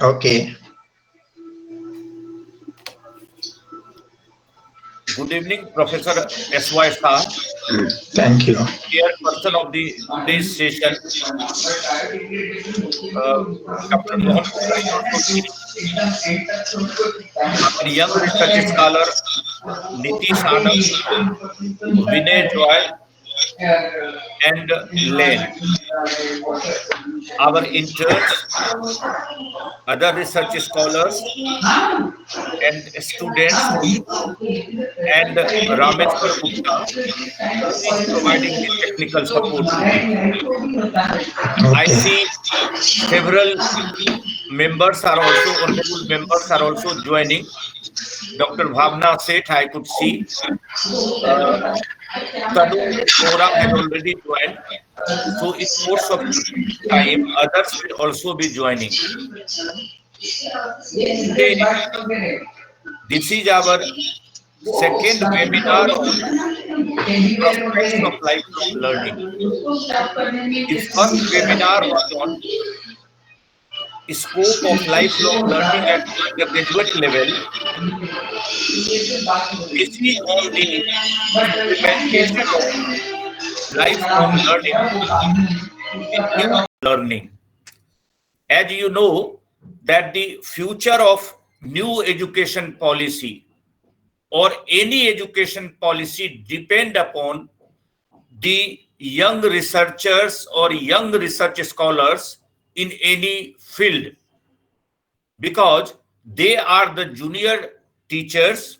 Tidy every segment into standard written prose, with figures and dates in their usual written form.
Okay. Good evening, Professor S.Y. Shah, Thank you. chairperson of the today's session. Uh, Dr. Mohan Gupta is also here. Our young research scholar Nitish, Anand, Vinay Joy, and Lien. Our interns, other research scholars, and students, and Rameshwar Gupta, who is providing the technical support today. I Okay. see several members are also, honorable members are also joining. Dr. Bhavna Seth, I could see. Uh, Tanu Bora has already joined. So in course of time, others will also be joining. Today, this is our second webinar on prospects of lifelong learning. The first webinar was on scope of lifelong learning at undergraduate level. This is on the implementation of lifelong learning in new learning. As you know, that the future of new education policy or any education policy depend upon the young researchers or young research scholars in any field, because they are the junior teachers,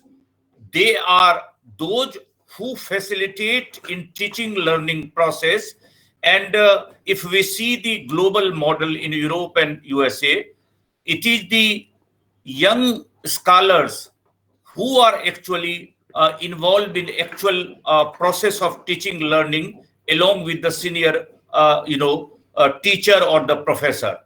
they are those who facilitate in teaching learning process. And if we see the global model in Europe and USA, it is the young scholars who are actually involved in actual process of teaching learning along with the senior teacher or the professor.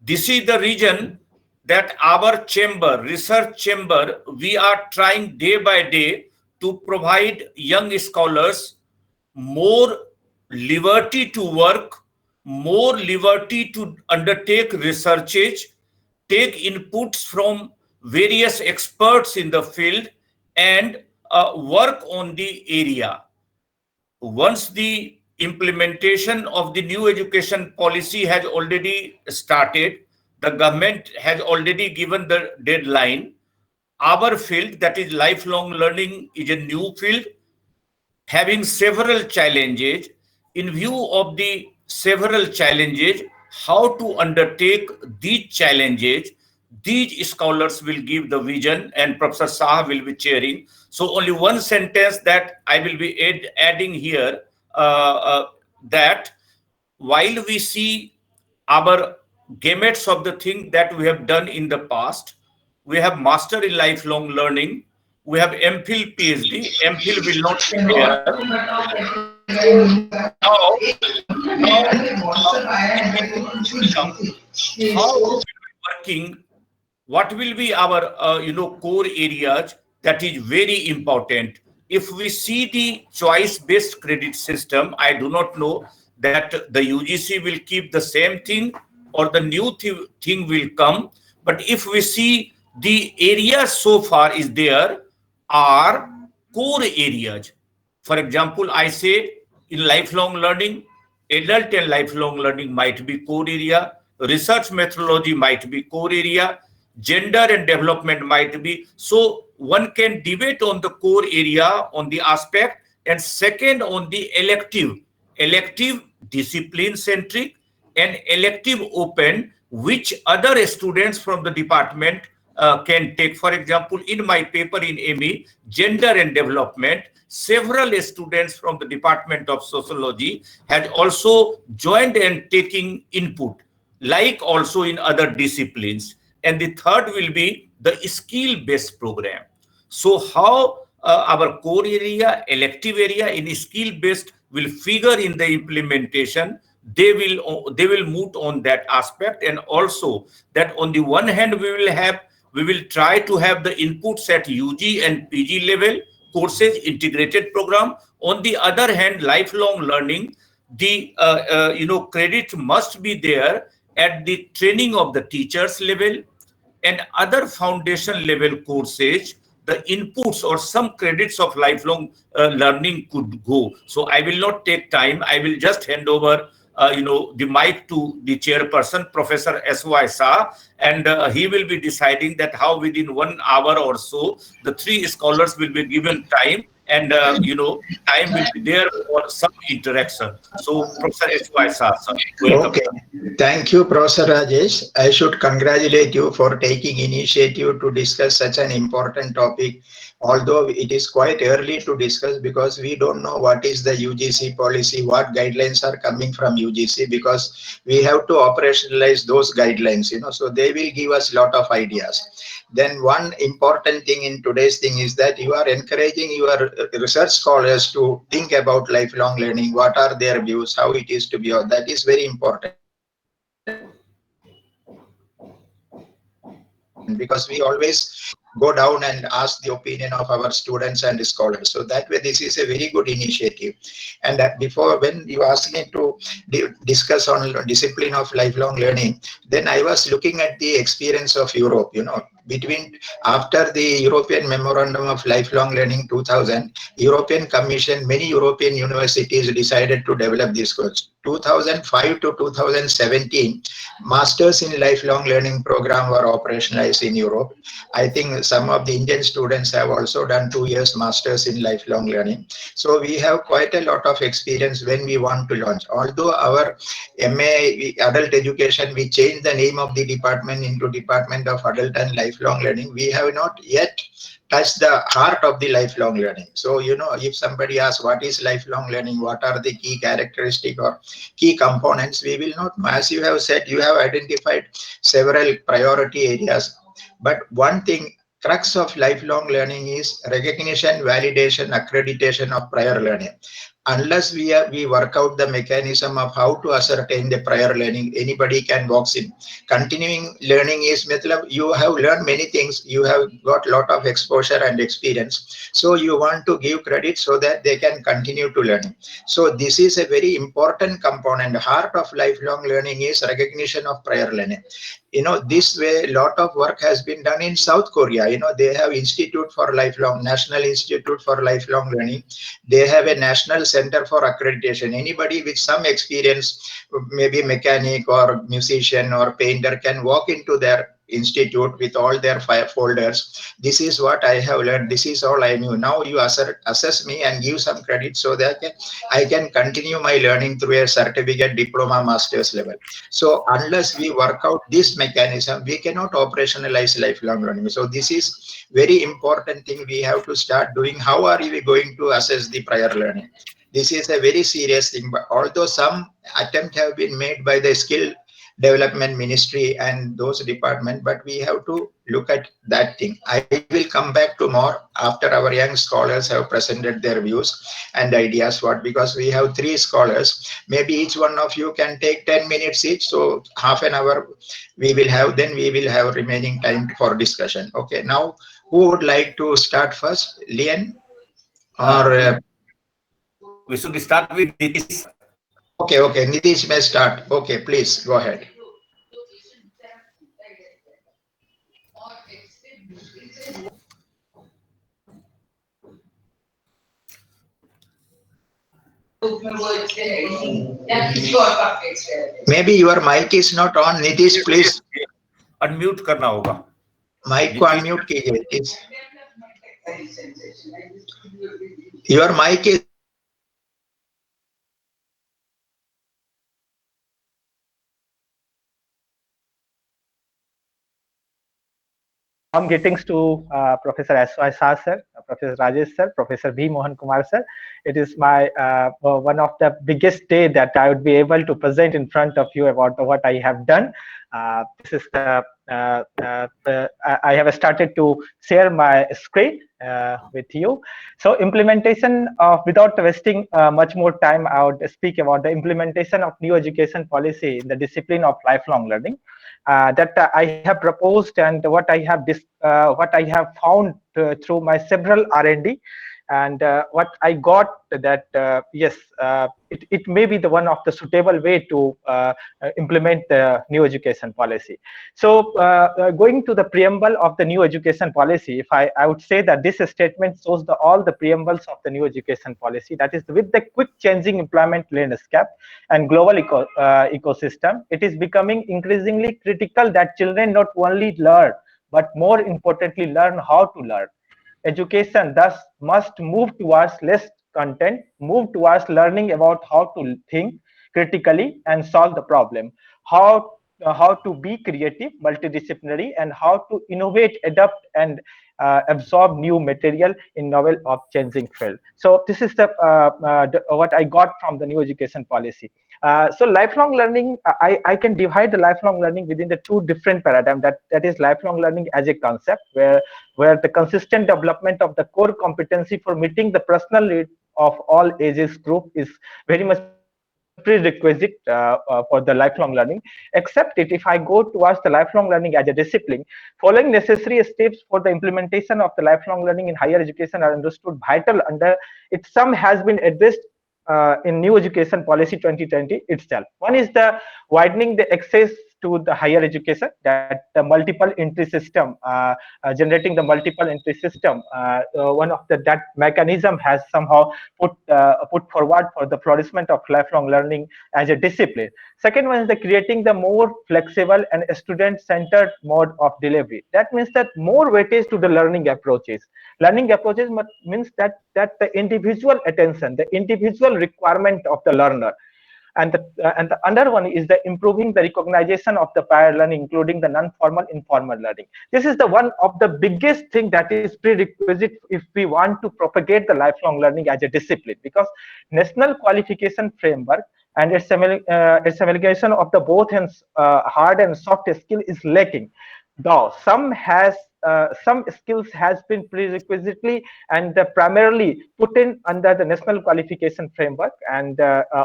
This is the reason that our chamber, research chamber, we are trying day by day to provide young scholars more liberty to work, more liberty to undertake researches, take inputs from various experts in the field, and work on the area. Once the implementation of the new education policy has already started, the government has already given the deadline. Our field, that is lifelong learning, is a new field having several challenges. In view of the several challenges, how to undertake these challenges, these scholars will give the vision and Professor Shah will be chairing. So only one sentence that I will be adding here, that while we see our gametes of the thing that we have done in the past, we have master in lifelong learning, we have MPhil, PhD. MPhil will not be there. Now, now, will come. How we will be working? What will be our core areas? That is very important. If we see the choice based credit system, I do not know that the UGC will keep the same thing or the new thing will come. But if we see the areas so far is there are core areas. For example, I say in lifelong learning, adult and lifelong learning might be core area, research methodology might be core area, gender and development might be. So one can debate on the core area on the aspect, and second on the elective discipline centric and elective open, which other students from the department can take. For example, in my paper in ME, gender and development, several students from the Department of Sociology had also joined and taking input, like also in other disciplines. And the third will be the skill-based program. So how our core area, elective area in skill-based will figure in the implementation, they will move on that aspect. And also that on the one hand we will try to have the inputs at UG and PG level courses integrated program. On the other hand, lifelong learning, the credit must be there at the training of the teachers level and other foundation level courses, the inputs or some credits of lifelong learning could go. So I will not take time. I will just hand over, the mic to the chairperson, Professor S.Y. Shah, and he will be deciding that how within 1 hour or so, the three scholars will be given time, and time will be there for some interaction. So, Professor S.Y. Shah, sir, welcome. Okay. Thank you, Professor Rajesh. I should congratulate you for taking initiative to discuss such an important topic. Although it is quite early to discuss because we don't know what is the UGC policy, what guidelines are coming from UGC, because we have to operationalize those guidelines, so they will give us a lot of ideas. Then one important thing in today's thing is that you are encouraging your research scholars to think about lifelong learning, what are their views, how it is to be. That is very important because we always go down and ask the opinion of our students and scholars. So that way this is a very good initiative. And before, when you asked me to discuss on discipline of lifelong learning, then I was looking at the experience of Europe. Between after the European Memorandum of Lifelong Learning 2000, European Commission, many European universities decided to develop this course. 2005 to 2017, masters in lifelong learning program were operationalized in Europe. I think some of the Indian students have also done 2 years masters in lifelong learning. So we have quite a lot of experience when we want to launch. Although our MA adult education, we changed the name of the department into Department of Adult and Lifelong Learning. We have not yet touched the heart of the lifelong learning. So, if somebody asks what is lifelong learning, what are the key characteristic or key components, we will not, as you have said, you have identified several priority areas. But one thing, crux of lifelong learning is recognition, validation, accreditation of prior learning. Unless we work out the mechanism of how to ascertain the prior learning, anybody can walk in. Continuing learning is you have learned many things, you have got lot of exposure and experience, so you want to give credit so that they can continue to learn. So this is a very important component. The heart of lifelong learning is recognition of prior learning. This way a lot of work has been done in South Korea. They have institute for lifelong national institute for lifelong learning. They have a national center for accreditation. Anybody with some experience, maybe mechanic or musician or painter, can walk into their institute with all their folders. This is what I have learned, this is all I knew. Now you assess me and give some credit so that I can continue my learning through a certificate, diploma, master's level. So unless we work out this mechanism, we cannot operationalize lifelong learning. So this is very important thing we have to start doing. How are we going to assess the prior learning? This is a very serious thing. But although some attempt have been made by the skill development ministry and those department, but we have to look at that thing. I will come back to more after our young scholars have presented their views and ideas. What, because we have three scholars, maybe each one of you can take 10 minutes each, so half an hour we will have, then we will have remaining time for discussion. Okay, now who would like to start first? Lien or We should start with Nitish, sir. okay, Nitish may start. Okay, please go ahead. Maybe your mic is not on, Nitish, please. Unmute करना होगा mic को Nitish unmute कीजिए please your mic is Warm greetings to Professor S.Y. Shah sir, Professor Rajesh sir, Professor V. Mohan Kumar sir. It is my one of the biggest day that I would be able to present in front of you about what I have done. This is I have started to share my screen with you. So implementation of, without wasting much more time, I would speak about the implementation of new education policy in the discipline of lifelong learning. That I have proposed and what I have found through my several R&D. And what I got that yes, it may be the one of the suitable way to implement the new education policy. So going to the preamble of the new education policy, if I would say that this statement shows all the preambles of the new education policy, that is with the quick changing employment landscape and global ecosystem, it is becoming increasingly critical that children not only learn, but more importantly, learn how to learn. Education thus must move towards less content, move towards learning about how to think critically and solve the problem, how to be creative, multidisciplinary, and how to innovate, adapt, and absorb new material in novel of changing field. So this is what I got from the new education policy. So lifelong learning, I can divide the lifelong learning within the two different paradigms. That is lifelong learning as a concept, where the consistent development of the core competency for meeting the personal need of all ages group is very much prerequisite for the lifelong learning. Except it, if I go towards the lifelong learning as a discipline, following necessary steps for the implementation of the lifelong learning in higher education are understood vital under it. Some has been addressed in new education policy 2020 itself. One is the widening the access to the higher education, that the multiple entry system, generating the multiple entry system. One of that mechanism has somehow put forward for the flourishment of lifelong learning as a discipline. Second one is the creating the more flexible and student-centered mode of delivery. That means that more weightage to the learning approaches. Learning approaches means that the individual attention, the individual requirement of the learner, and the other one is the improving the recognition of the prior learning, including the non-formal informal learning. This is the one of the biggest thing that is prerequisite if we want to propagate the lifelong learning as a discipline, because national qualification framework and its amalgamation of the both hard and soft skill is lacking, though some skills has been prerequisitely and primarily put in under the national qualification framework and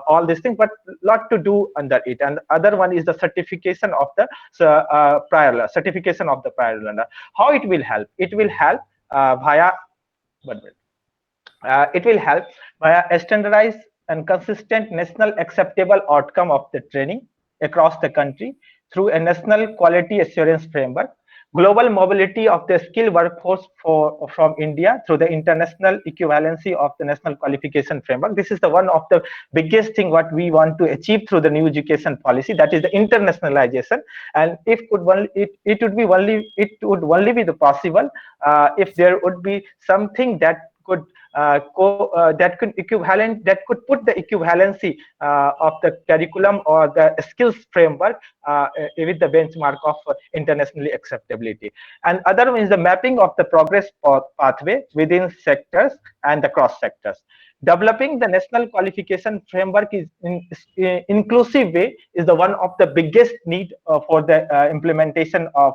all these things, but lot to do under it. And other one is the certification of the certification of the prior learner. How it will help? It will help via one minute. It will help via a standardized and consistent national acceptable outcome of the training across the country through a national quality assurance framework, global mobility of the skilled workforce from India through the international equivalency of the national qualification framework. This is the one of the biggest thing what we want to achieve through the new education policy, that is the internationalization. And if it would only be the possible if there would be something that could that could put the equivalency of the curriculum or the skills framework with the benchmark of internationally acceptability. And other one is the mapping of the progress pathway within sectors and the cross sectors. Developing the national qualification framework is in inclusive way is the one of the biggest need for the implementation of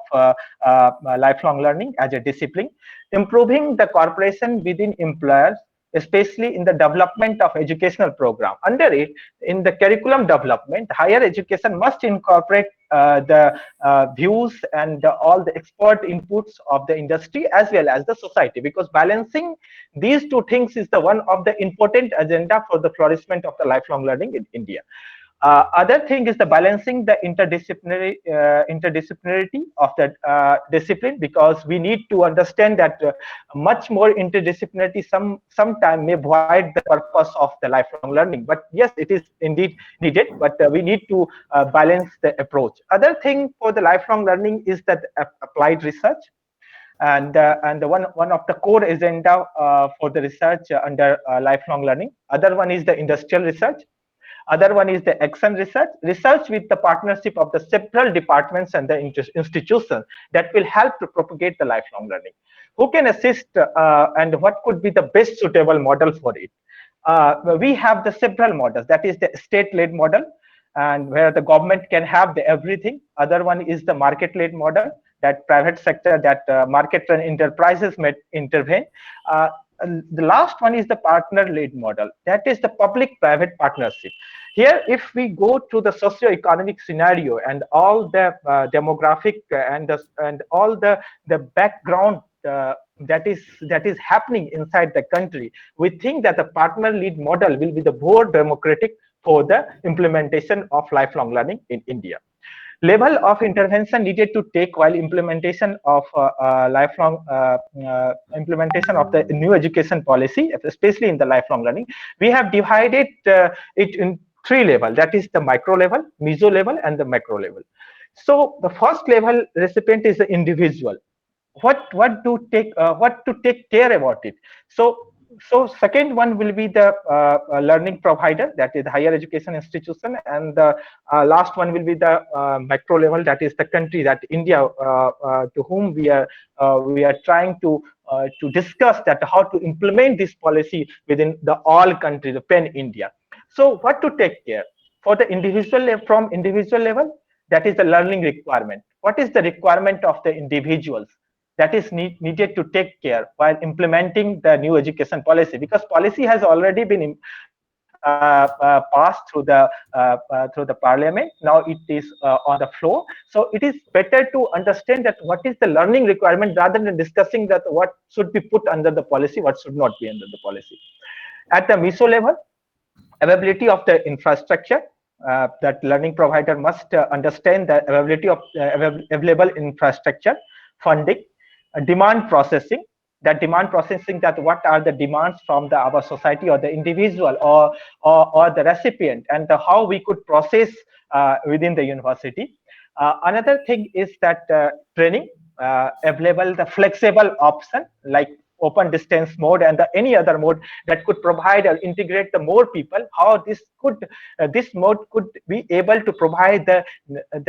lifelong learning as a discipline. Improving the cooperation within employers, especially in the development of educational program. Under it, in the curriculum development, higher education must incorporate the views and all the expert inputs of the industry as well as the society, because balancing these two things is the one of the important agenda for the flourishment of the lifelong learning in India. Other thing is the balancing the interdisciplinarity of the discipline, because we need to understand that much more interdisciplinarity sometime may void the purpose of the lifelong learning. But yes, it is indeed needed, but we need to balance the approach. Other thing for the lifelong learning is that applied research. And the one of the core agenda for the research under lifelong learning. Other one is the industrial research. Other one is the action research with the partnership of the several departments and the institutions that will help to propagate the lifelong learning. Who can assist and what could be the best suitable model for it? We have the several models, that is the state-led model, and where the government can have the everything. Other one is the market-led model, that private sector, that market and enterprises may intervene. The last one is the partner-led model, that is the public-private partnership. Here, if we go to the socio-economic scenario and all the demographic and all the background that is happening inside the country, we think that the partner lead model will be the more democratic for the implementation of lifelong learning in India. Level of intervention needed to take while implementation of lifelong implementation of the new education policy, especially in the lifelong learning. We have divided it in three levels, that is the micro level, meso level, and the macro level. So the first level recipient is the individual. What to take care about it. So second one will be the learning provider, that is the higher education institution, and the last one will be the macro level, that is the country, that India, to whom we are trying to discuss that how to implement this policy within the all country, the pan India. So what to take care for the from individual level, that is the learning requirement. What is the requirement of the individuals that is needed to take care while implementing the new education policy, because policy has already been passed through the parliament. Now it is on the floor, so it is better to understand that what is the learning requirement rather than discussing that what should be put under the policy, what should not be under the policy. At the meso level, availability of the infrastructure, that learning provider must understand the availability of available infrastructure, funding, demand processing, that what are the demands from our society or the individual or the recipient, and how we could process within the university. Another thing is that training, available the flexible option like open distance mode and any other mode that could provide or integrate the more people, how this mode could be able to provide the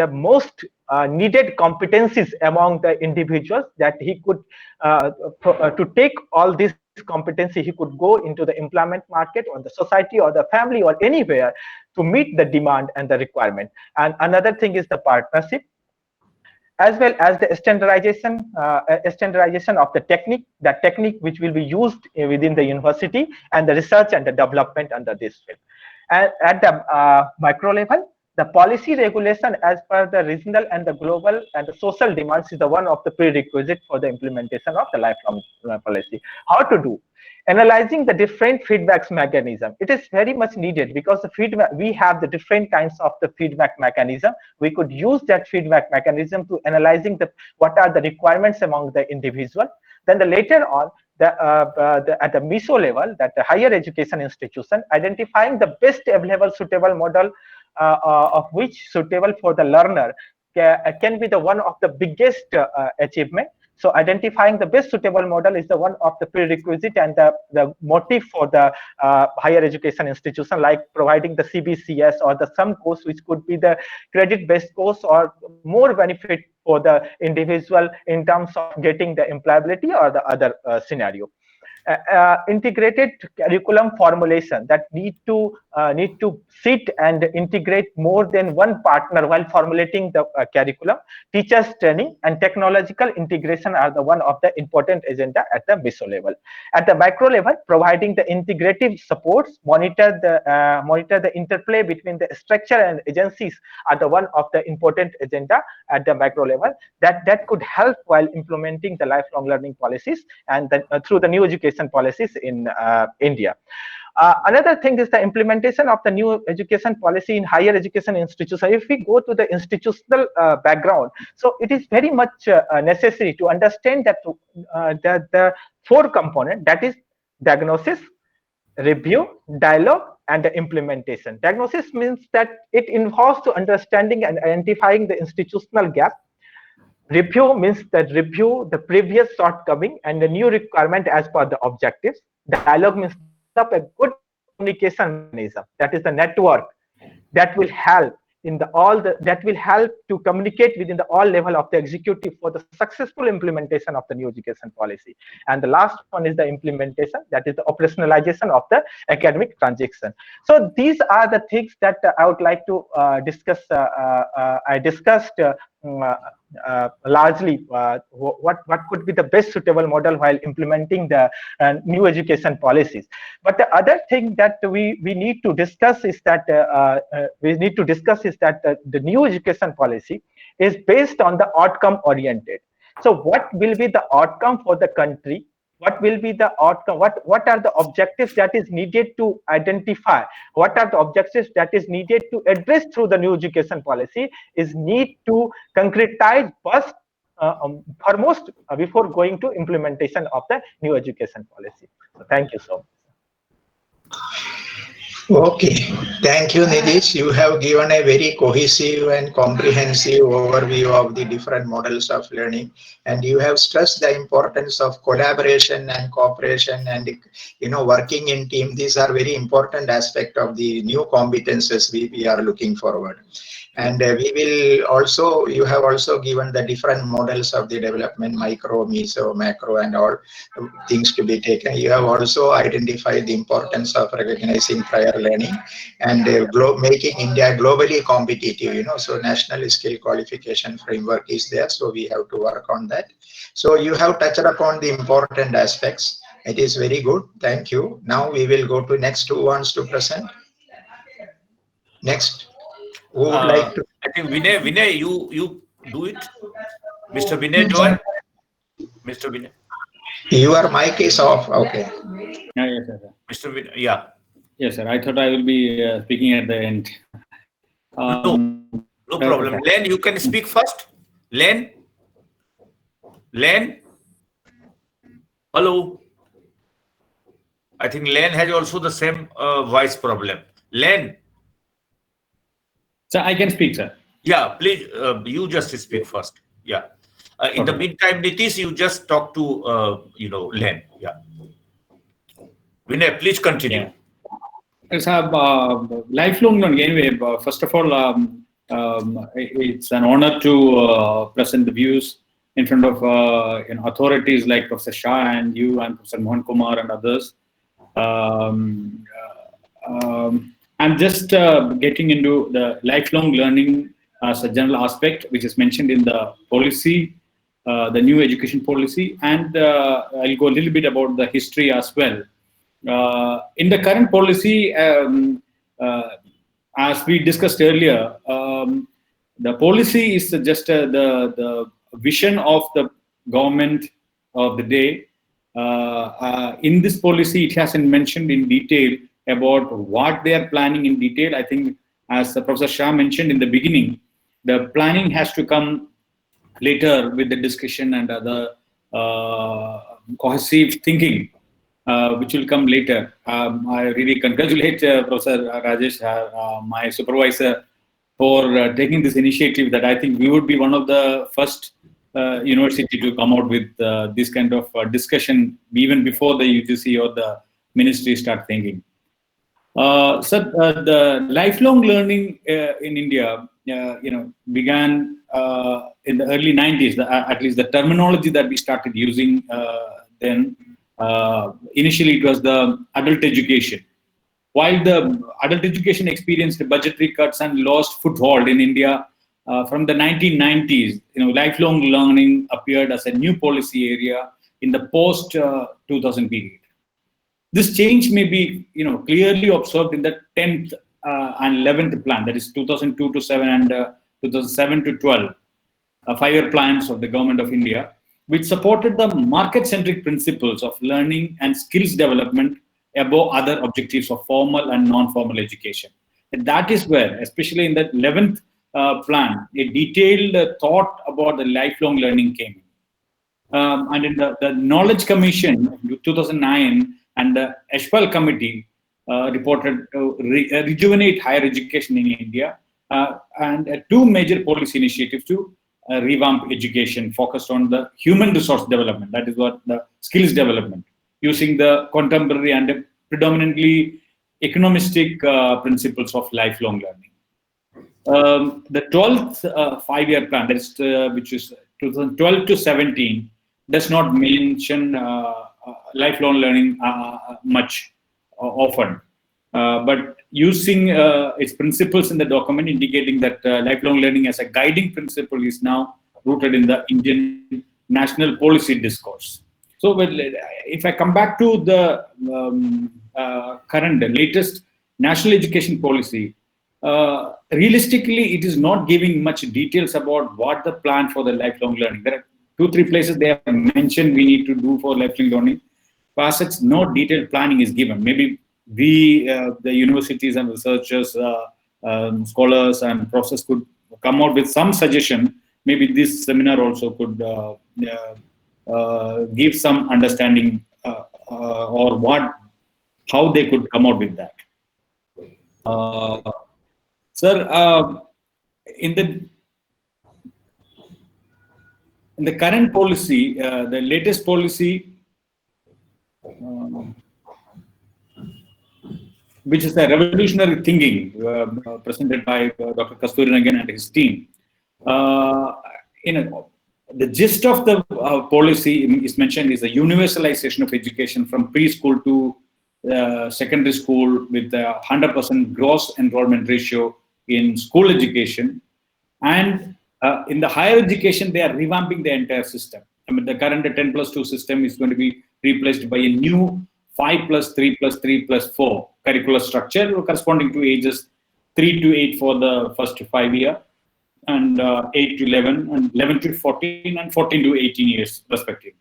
most needed competencies among the individuals, that he could to take all this competency, he could go into the employment market or the society or the family or anywhere to meet the demand and the requirement. And another thing is the partnership, as well as the standardization of the technique which will be used within the university, and the research and the development under this field. And at the micro level, the policy regulation as per the regional and the global and the social demands is the one of the prerequisite for the implementation of the lifelong policy. How to do? Analyzing the different feedbacks mechanism, it is very much needed, because the feedback, we have the different kinds of the feedback mechanism. We could use that feedback mechanism to analyzing what are the requirements among the individual. Then later on, at the meso level, that the higher education institution, identifying the best available suitable model of which suitable for the learner can be the one of the biggest achievement. So identifying the best suitable model is the one of the prerequisite and the motive for the higher education institution, like providing the CBCS or the some course which could be the credit-based course or more benefit for the individual in terms of getting the employability or the other scenario. Integrated curriculum formulation, that need to sit and integrate more than one partner while formulating the curriculum. Teachers training and technological integration are the one of the important agenda at the meso level. At the micro level, providing the integrative supports, monitor the interplay between the structure and agencies are the one of the important agenda at the micro level, that could help while implementing the lifelong learning policies and through the new education policies in India. Another thing is the implementation of the new education policy in higher education institutions. If we go to the institutional background, so it is very much necessary to understand that the four component, that is diagnosis, review, dialogue, and the implementation. Diagnosis means that it involves to understanding and identifying the institutional gap. Review means that review the previous shortcoming and the new requirement as per the objectives. Dialogue means up a good communication mechanism, that is the network that will help that will help to communicate within the all level of the executive for the successful implementation of the new education policy. And the last one is the implementation, that is the operationalization of the academic transaction. So these are the things that I would like to discuss. I discussed largely what could be the best suitable model while implementing the new education policies. But the other thing that we need to discuss is that the new education policy is based on the outcome oriented. So what will be the outcome for the country? What will be the outcome? What are the objectives that is needed to identify? What are the objectives that is needed to address through the new education policy is need to concretize first, foremost, before going to implementation of the new education policy. So thank you so much. Okay, thank you, Nitish. You have given a very cohesive and comprehensive overview of the different models of learning, and you have stressed the importance of collaboration and cooperation, and working in team. These are very important aspect of the new competences we are looking forward. And we will also, you have also given the different models of the development, micro, meso, macro, and all things to be taken. You have also identified the importance of recognizing prior learning and making India globally competitive, so national skill qualification framework is there. So we have to work on that. So you have touched upon the important aspects. It is very good. Thank you. Now we will go to next who wants to present. Next. Who would like to? I think Vinay, you do it. Mr. Vinay Joy. Mr. Vinay. Your mic is off. Okay. Yes, sir. Mr. Vinay, yeah. Yes, sir. I thought I will be speaking at the end. No problem. Lien, you can speak first. Lien? Hello? I think Lien has also the same voice problem. Lien? So I can speak, sir. Yeah, please, you just speak first. Yeah. In the meantime, Nitish, you just talk to, Lien. Yeah. Vinay, please continue. Yeah. It's a lifelong learning. Anyway, first of all, it's an honor to present the views in front of authorities like Professor Shah and you and Professor Mohan Kumar and others. I'm just getting into the lifelong learning as a general aspect, which is mentioned in the policy, the new education policy, and I'll go a little bit about the history as well. In the current policy, as we discussed earlier, the policy is just the vision of the government of the day. In this policy, it hasn't mentioned in detail about what they are planning in detail. I think, as Professor Shah mentioned in the beginning, the planning has to come later with the discussion and other cohesive thinking, which will come later. I really congratulate Professor Rajesh, my supervisor, for taking this initiative. That I think we would be one of the first university to come out with this kind of discussion even before the UGC or the ministry start thinking. So the lifelong learning in India, began in the early 90s. At least the terminology that we started using then. Initially, it was the adult education. While the adult education experienced budgetary cuts and lost foothold in India from the 1990s, lifelong learning appeared as a new policy area in the post-2000 period. This change may be, clearly observed in the 10th and 11th plan, that is 2002 to 7 and 2007 to 12, 5-year plans of the government of India, which supported the market-centric principles of learning and skills development above other objectives of formal and non-formal education. And that is where, especially in the 11th plan, a detailed thought about the lifelong learning came. And in the Knowledge Commission, 2009, and the Ashwal Committee reported rejuvenate higher education in India, and two major policy initiatives to revamp education focused on the human resource development, that is what the skills development, using the contemporary and predominantly economistic principles of lifelong learning. The 12th 5-year plan, that is, which is 2012 to 17, does not mention lifelong learning much often, but using its principles in the document, indicating that lifelong learning as a guiding principle is now rooted in the Indian national policy discourse. So, if I come back to the the latest national education policy, realistically, it is not giving much details about what the plan for the lifelong learning. There are 2-3 places they have mentioned we need to do for lifelong learning. But such no detailed planning is given. Maybe we, the universities and researchers, scholars and professors could come out with some suggestion. Maybe this seminar also could give some understanding or how they could come out with that. Sir, in the current policy, the latest policy, which is a revolutionary thinking presented by Dr. Kasturirangan and his team. The gist of the policy is mentioned is the universalization of education from preschool to secondary school with a 100% gross enrollment ratio in school education. And in the higher education, they are revamping the entire system. I mean, the current 10+2 system is going to be replaced by a new 5+3+3+4 curricular structure corresponding to ages 3 to 8 for the first 5 years, and 8 to 11, and 11 to 14, and 14 to 18 years, respectively.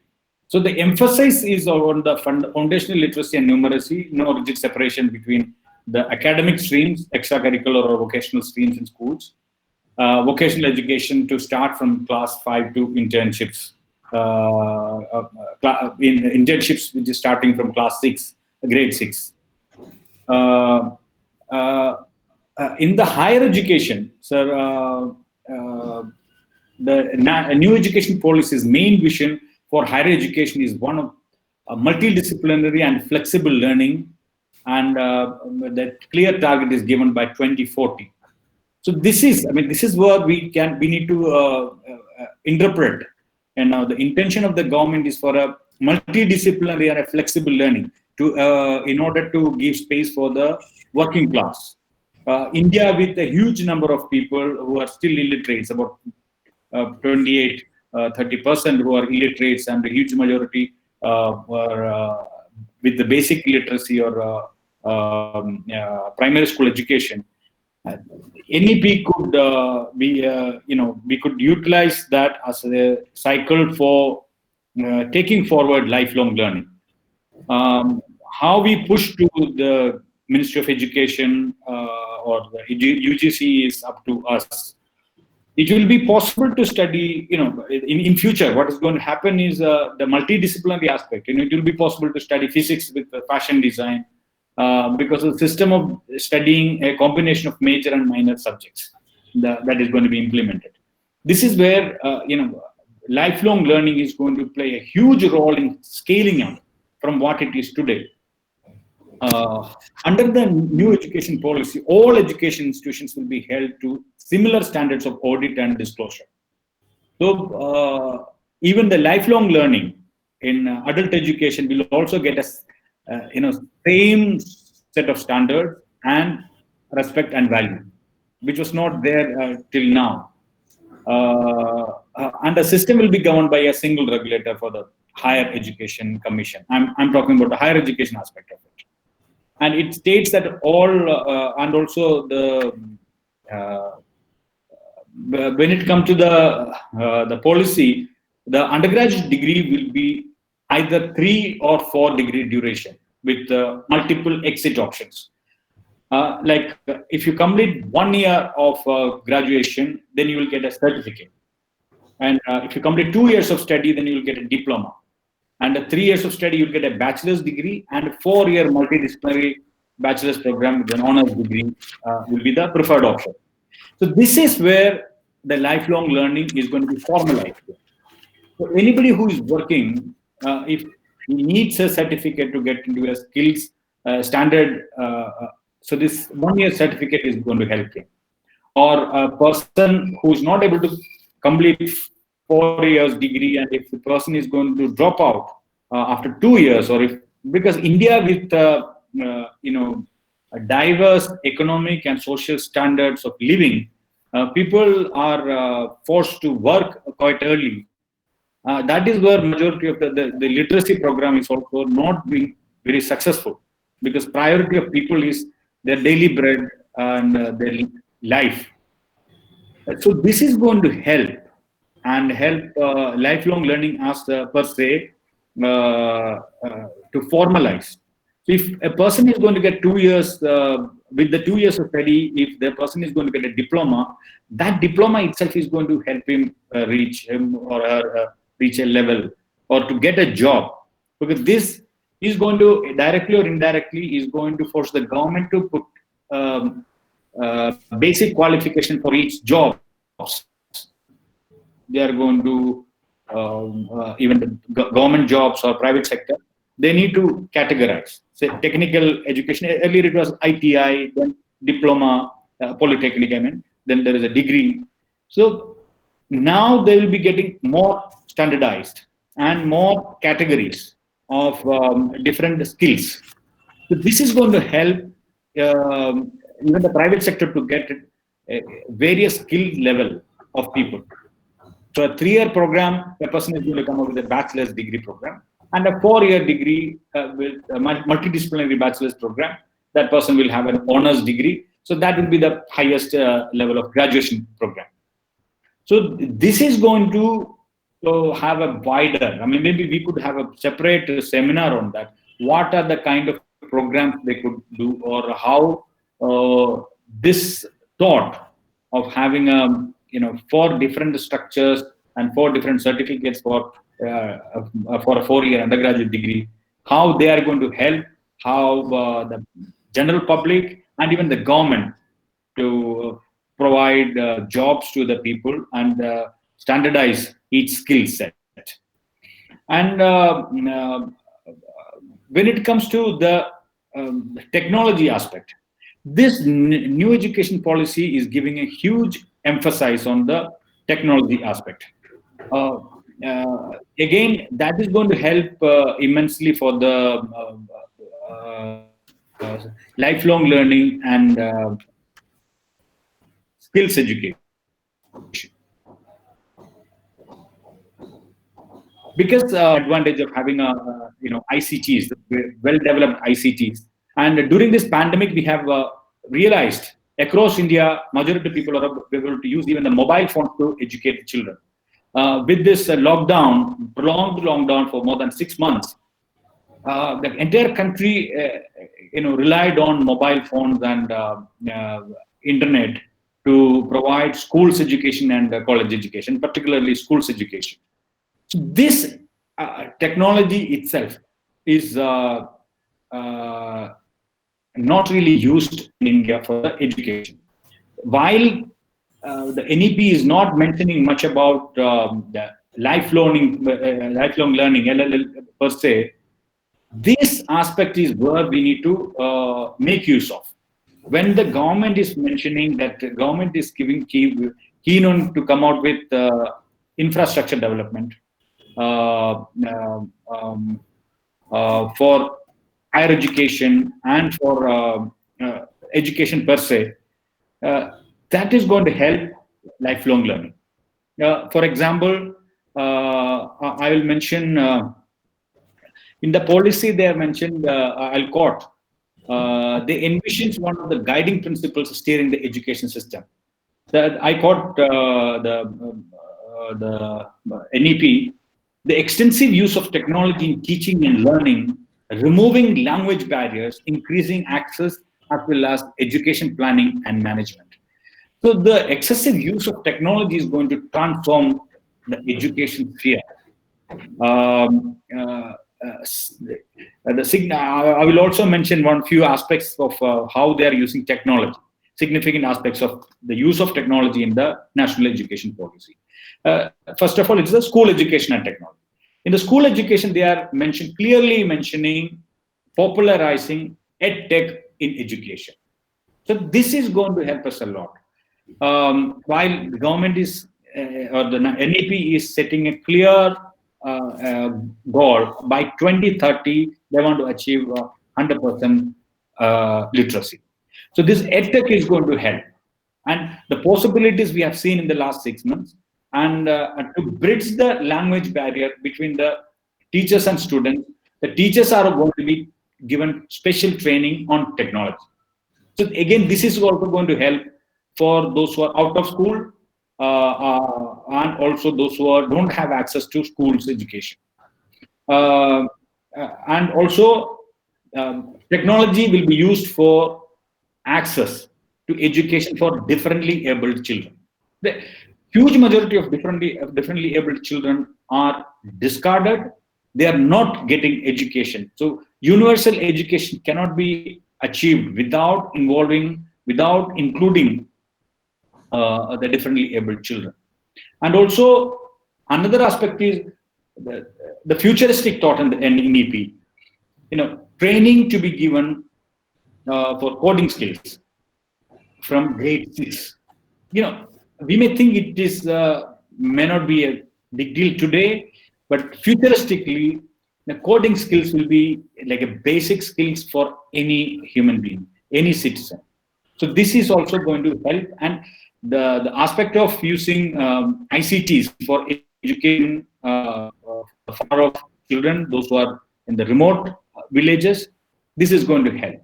So the emphasis is on the foundational literacy and numeracy, no rigid separation between the academic streams, extracurricular or vocational streams in schools, vocational education to start from class 5 to internships. In internships, which is starting from class 6, grade 6. In the higher education, sir, the new education policy's main vision for higher education is one of multidisciplinary and flexible learning, and the clear target is given by 2040. So this is where we need to interpret. And now the intention of the government is for a multidisciplinary and a flexible learning in order to give space for the working class. India, with a huge number of people who are still illiterate, about 28-30% who are illiterates, and a huge majority were with the basic literacy or primary school education. NEP could we could utilize that as a cycle for taking forward lifelong learning. How we push to the Ministry of Education or the UGC is up to us. It will be possible to study, in future, what is going to happen is the multidisciplinary aspect. It will be possible to study physics with fashion design, because of the system of studying a combination of major and minor subjects that is going to be implemented. This is where, lifelong learning is going to play a huge role in scaling up from what it is today. Under the new education policy, all education institutions will be held to similar standards of audit and disclosure. So even the lifelong learning in adult education will also get a same set of standards and respect and value, which was not there till now. And the system will be governed by a single regulator for the Higher Education Commission. I'm talking about the higher education aspect of it. And it states that and also when it comes to the policy, the undergraduate degree will be either 3 or 4 degree duration with multiple exit options. Like if you complete 1 year of graduation, then you will get a certificate. And if you complete 2 years of study, then you will get a diploma. And 3 years of study, you'll get a bachelor's degree, and a 4-year multidisciplinary bachelor's program with an honors degree will be the preferred option. So this is where the lifelong learning is going to be formalized. So anybody who is working, if he needs a certificate to get into a skills standard, so this 1-year certificate is going to help him. Or a person who is not able to complete 4 years degree, and if the person is going to drop out after 2 years, or because India with a diverse economic and social standards of living, people are forced to work quite early. That is where majority of the literacy program is also not being very successful, because priority of people is their daily bread and their life. So this is going to help and help lifelong learning as per se to formalize. So if a person is going to get 2 years, with the 2 years of study, if the person is going to get a diploma, that diploma itself is going to help him reach him or her reach a level or to get a job. Because this is going to directly or indirectly is going to force the government to put basic qualification for each jobs. They are going to even the government jobs or private sector, they need to categorize. Say technical education, earlier it was ITI, then diploma, polytechnic, I mean, then there is a degree. So now they will be getting more standardized and more categories of different skills. So this is going to help even the private sector to get various skill level of people. So a 3-year program, a person is going to come up with a bachelor's degree program, and a 4-year degree with a multidisciplinary bachelor's program. That person will have an honors degree. So that will be the highest level of graduation program. So this is going to have a wider. I mean, maybe we could have a separate seminar on that. What are the kind of programs they could do, or how this thought of having a 4 different structures and 4 different certificates for a 4-year undergraduate degree, how they are going to help, how the general public and even the government to provide jobs to the people and standardize each skill set. And when it comes to the technology aspect, this new education policy is giving a huge emphasis on the technology aspect. Again, that is going to help immensely for the lifelong learning and skills education. Because advantage of having a ICTs, well-developed ICTs, and during this pandemic, we have realized across India, majority of people are able to use even the mobile phone to educate the children. With this lockdown, prolonged lockdown for more than 6 months, the entire country, relied on mobile phones and internet to provide schools education and college education, particularly schools education. So this technology itself is not really used in India for the education. While the NEP is not mentioning much about the lifelong learning, LLL per se, this aspect is where we need to make use of. When the government is mentioning that the government is keen on to come out with infrastructure development for higher education and for education per se, that is going to help lifelong learning. For example, I will mention in the policy they have mentioned, I'll quote, they envisions one of the guiding principles steering the education system. That I quote the NEP, the extensive use of technology in teaching and learning, removing language barriers, increasing access, as well as education planning and management. So the excessive use of technology is going to transform the education sphere. I will also mention one few aspects of how they are using technology, significant aspects of the use of technology in the national education policy. First of all, it's the school education and technology. In the school education, they are clearly mentioning popularizing EdTech in education. So this is going to help us a lot. While the government is, or the NEP is setting a clear goal, by 2030, they want to achieve 100% literacy. So this EdTech is going to help. And the possibilities we have seen in the last 6 months, and to bridge the language barrier between the teachers and students, the teachers are going to be given special training on technology. So again, this is also going to help for those who are out of school and also those who don't have access to schools education. Uh, and also, technology will be used for access to education for differently abled children. The huge majority of differently abled children are discarded. They are not getting education. So universal education cannot be achieved without including the differently abled children. And also another aspect is the futuristic thought in the NEP. Training to be given for coding skills from grade 6. We may think it is may not be a big deal today, but futuristically, the coding skills will be like a basic skills for any human being, any citizen. So this is also going to help, and the aspect of using ICTs for education for the far off children, those who are in the remote villages, this is going to help.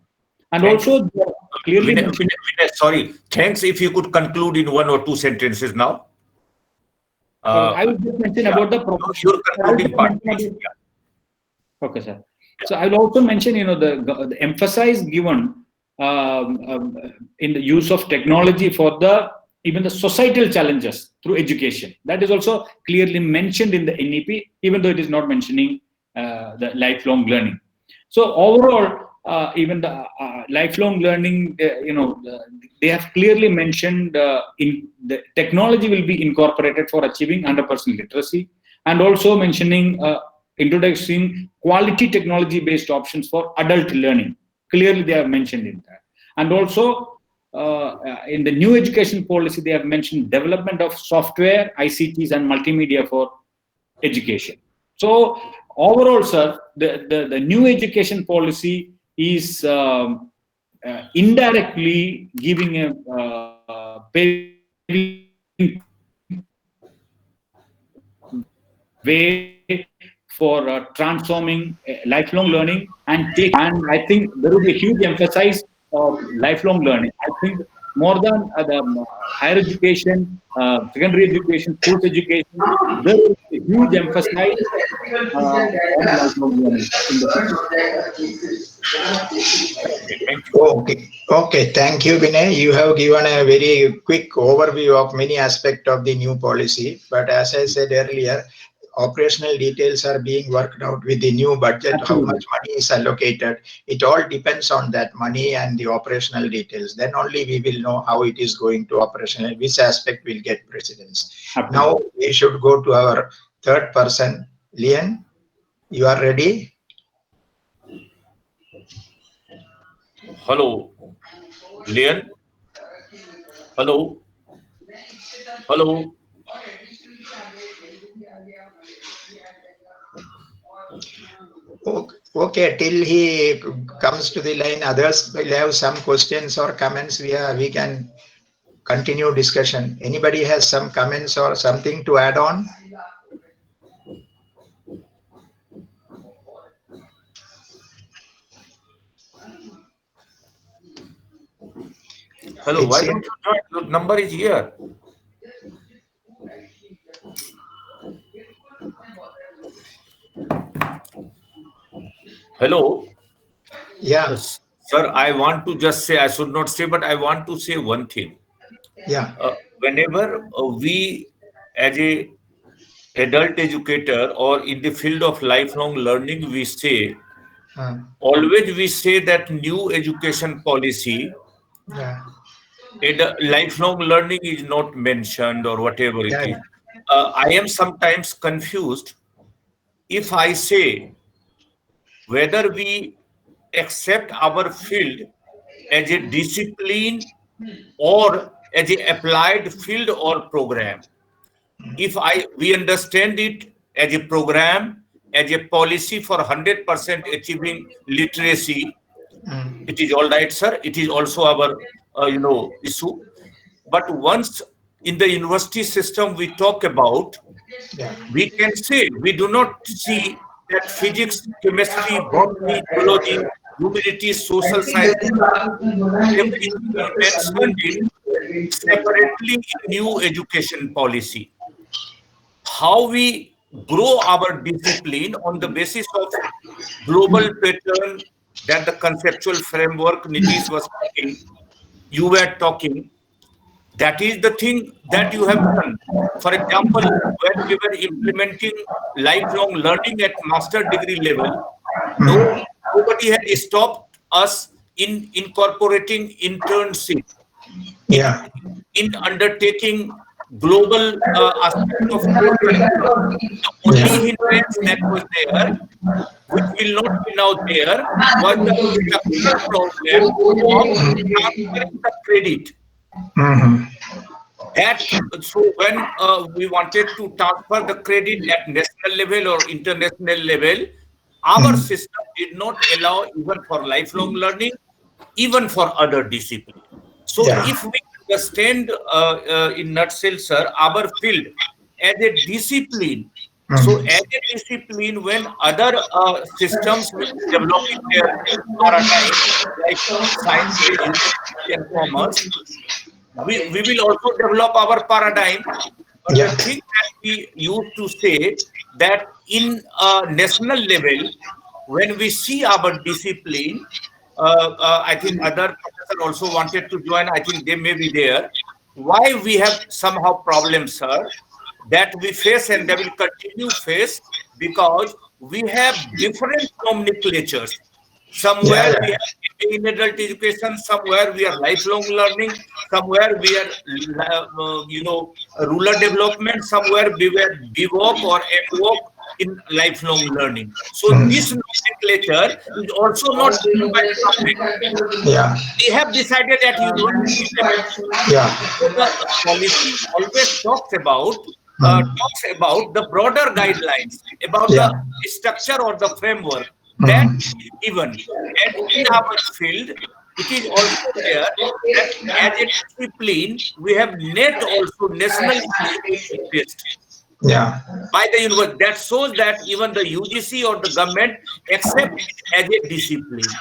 And also, clearly mentioned. Sorry, thanks. If you could conclude in 1 or 2 sentences now. I will just mention about the your concluding part. Okay, sir. So I will also mention, the emphasis given in the use of technology for even the societal challenges through education. That is also clearly mentioned in the NEP, even though it is not mentioning the lifelong learning. So overall, even the lifelong learning, they have clearly mentioned in the technology will be incorporated for achieving 100% literacy, and also mentioning introducing quality technology-based options for adult learning. Clearly, they have mentioned in that. And also, in the new education policy, they have mentioned development of software, ICTs, and multimedia for education. So overall, sir, the new education policy is indirectly giving a way for transforming lifelong learning and I think there will be a huge emphasis of lifelong learning. I think more than the higher education, secondary education, post education, there is a huge emphasis on lifelong learning in the Thank you. Okay. Thank you, Vinay. You have given a very quick overview of many aspects of the new policy. But as I said earlier, operational details are being worked out with the new budget, how Absolutely. much money is allocated. It all depends on that money and the operational details. Then only we will know how it is going to operational, which aspect will get precedence. Absolutely. Now we should go to our third person. Lien, you are ready? Hello, Lien. Hello. Hello. Okay, till he comes to the line, others will have some questions or comments. We can continue discussion. Anybody has some comments or something to add on? Hello. Why don't you join? Your number is here. Hello. Yeah. Yes. Sir, I want to just say, I should not say, but I want to say one thing. Yeah. Whenever we, as a adult educator or in the field of lifelong learning, we say, always we say that new education policy, Yeah. lifelong learning is not mentioned or whatever it Yeah. is. I am sometimes confused if I say whether we accept our field as a discipline or as a applied field or program. If we understand it as a program, as a policy for 100% achieving literacy, it is all right, sir. It is also our issue. But once in the university system we talk about, Yeah. we can say we do not see that physics, chemistry, botany, geology humanities, social sciences, everything we mentioned it separately in new education policy. How we grow our discipline on the basis of global pattern, that the conceptual framework Nitish was talking, you were talking, that is the thing that you have done. For example, when we were implementing lifelong learning at master degree level, nobody had stopped us in incorporating internship, in Yeah. in undertaking global aspect of coaching. The only Yeah. hindrance that was there, which will not be now there, was the structural problem of transferring the credit. Mhm. That so when we wanted to transfer the credit at national level or international level, our Mhm. system did not allow even for lifelong learning, even for other disciplines. So Yeah. if we understand in nutshell, sir, our field as a discipline. So Mhm. as a discipline, when other systems will be developing their paradigm, like sciences, humanity, and commerce, we will also develop our paradigm. But the Yeah. thing that we used to say, that in national level, when we see our discipline, I think other professor also wanted to join. I think they may be there. Why we have somehow problems, sir, that we face and they will continue face, because we have different nomenclatures. Yeah. Somewhere we Yeah. have in adult education, somewhere we are lifelong learning, somewhere we are, rural development, somewhere we were BWOC or MWOC in lifelong learning. So this Mhm. nomenclature is also not given by the government. Yeah. They have decided at university level. Yeah. So the policy always Mhm. talks about the broader guidelines, about the Yeah. structure or the framework that Mhm. is given. And in our field, it is also there that as a discipline, we have NET also, National Eligibility Test, Yeah. by the university. That shows that even the UGC or the government accept it as a discipline.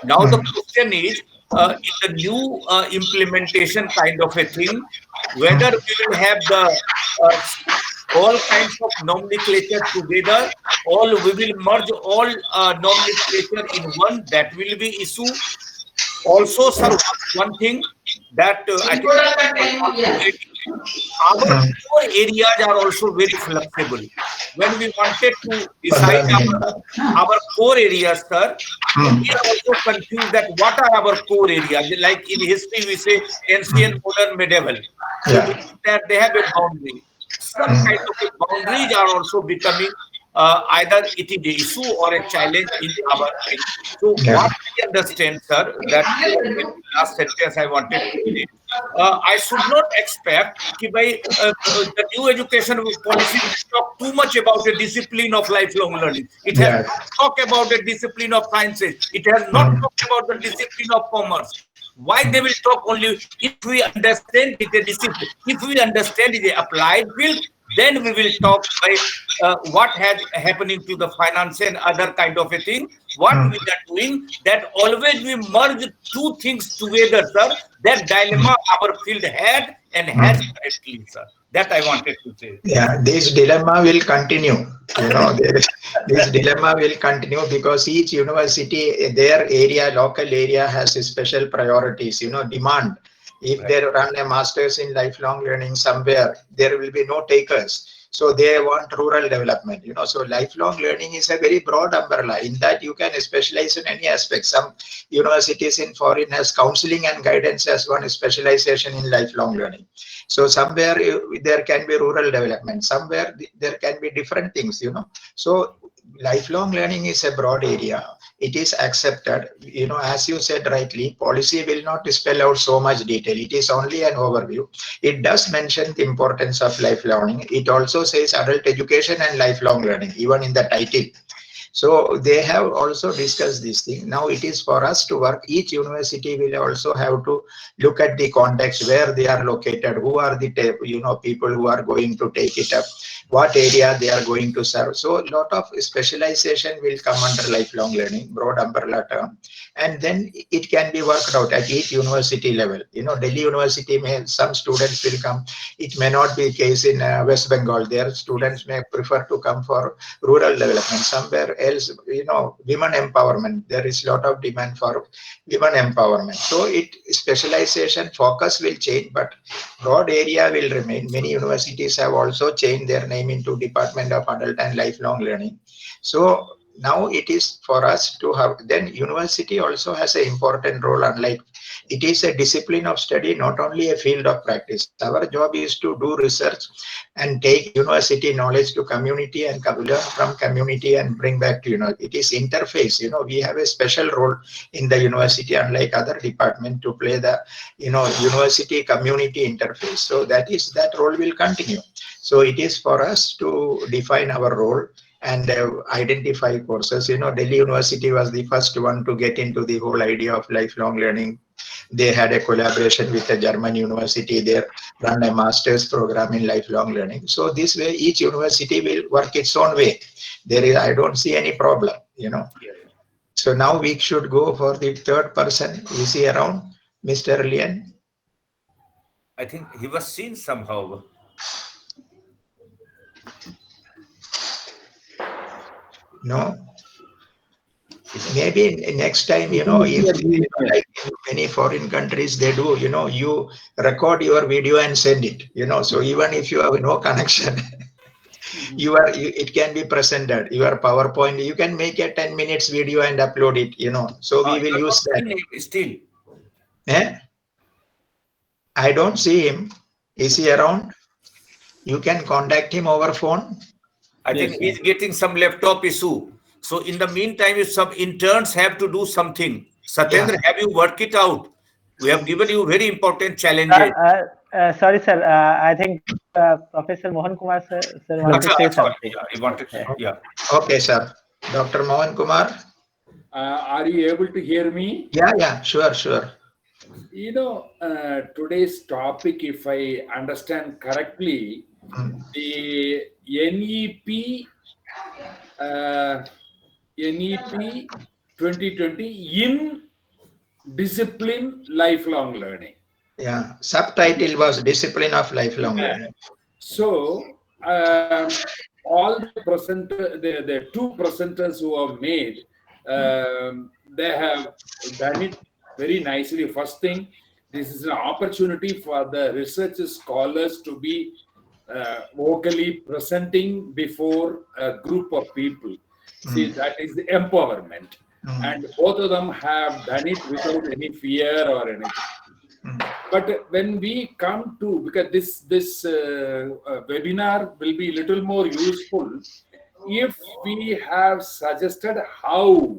Now the Mhm. question is, in the new implementation kind of a thing, whether we will have the uh, all kinds of nomenclature together, or we will merge all nomenclature in one. That will be issue. Also, sir, one thing that I think was also adding, our Mhm. core areas are also very flexible. When we wanted to decide 15 minutes. our core areas, sir, we Mhm. are also confused that what are our core areas. Like in history, we say ancient, modern, medieval. So Yeah. we know that they have a boundary. Some kind Mhm. of a boundaries are also becoming either it is a issue or a challenge in our thing. So Yeah. what I understand, sir, that maybe last sentence I wanted to say, I should not expect कि भाई the new education policy will talk too much about the discipline of lifelong learning. It has Yeah. not talked about the discipline of sciences. It has not Mhm. talked about the discipline of commerce. Why they will talk only if we understand it a discipline, if we understand it a applied field, then we will talk by what has happening to the finance and other kind of a thing. What we Mhm. are doing, that always we merge two things together, sir. That dilemma our field had and has Mhm. currently, sir. That I wanted to say. Yeah, this dilemma will continue. This dilemma will continue because each university, their area, local area has special priorities, demand. If Right. they run a master's in lifelong learning somewhere, there will be no takers. So they want rural development, So lifelong learning is a very broad umbrella. In that you can specialize in any aspect. Some universities in foreign has counseling and guidance as one specialization in lifelong learning. So somewhere there can be rural development, somewhere there can be different things. So lifelong learning is a broad area. It is accepted, as you said rightly, policy will not spell out so much detail. It is only an overview. It does mention the importance of lifelong learning. It also says adult education and lifelong learning, even in the title. So they have also discussed this thing. Now it is for us to work. Each university will also have to look at the context where they are located, who are the people who are going to take it up, what area they are going to serve. So a lot of specialization will come under lifelong learning, broad umbrella term, and then it can be worked out at each university level. Delhi University may, some students will come. It may not be case in West Bengal. Their students may prefer to come for rural development. Somewhere else, women empowerment. There is a lot of demand for women empowerment. So specialization focus will change, but broad area will remain. Many universities have also changed their name into Department of Adult and Lifelong Learning. So now it is for us to have, then university also has an important role, unlike it is a discipline of study, not only a field of practice. Our job is to do research and take university knowledge to community and learn from community and bring back to it is interface. We have a special role in the university, unlike other department, to play the university community interface. So that role will continue. So it is for us to define our role and identify courses. Delhi University was the first one to get into the whole idea of lifelong learning. They had a collaboration with a German university. They run a master's program in lifelong learning. So this way, each university will work its own way. I don't see any problem. So now we should go for the third person. Is he around, Mr. Lien? I think he was seen somehow. No. Maybe next time, if like in many foreign countries they do, you record your video and send it. So even if you have no connection, it can be presented. Your PowerPoint, you can make a 10 minutes video and upload it. So we will use that. Still. Eh? I don't see him. Is he around? You can contact him over phone. I think he's getting some laptop issue. So in the meantime, if some interns have to do something, Satyendra, have you worked it out? We have given you very important challenges. Sorry, sir. I think Professor Mohan Kumar sir wants to say something. Yeah, he wanted to. Yeah. Okay, sir. Dr. Mohan Kumar. Are you able to hear me? Yeah, sure. Today's topic, if I understand correctly, the NEP 2020 in discipline lifelong learning. Yeah, subtitle was discipline of lifelong learning. So all the two presenters who have made, they have done it very nicely. First thing, this is an opportunity for the research scholars to be vocally presenting before a group of people. See, that is the empowerment. And both of them have done it without any fear or anything. But when we come to, because this webinar will be a little more useful if we have suggested how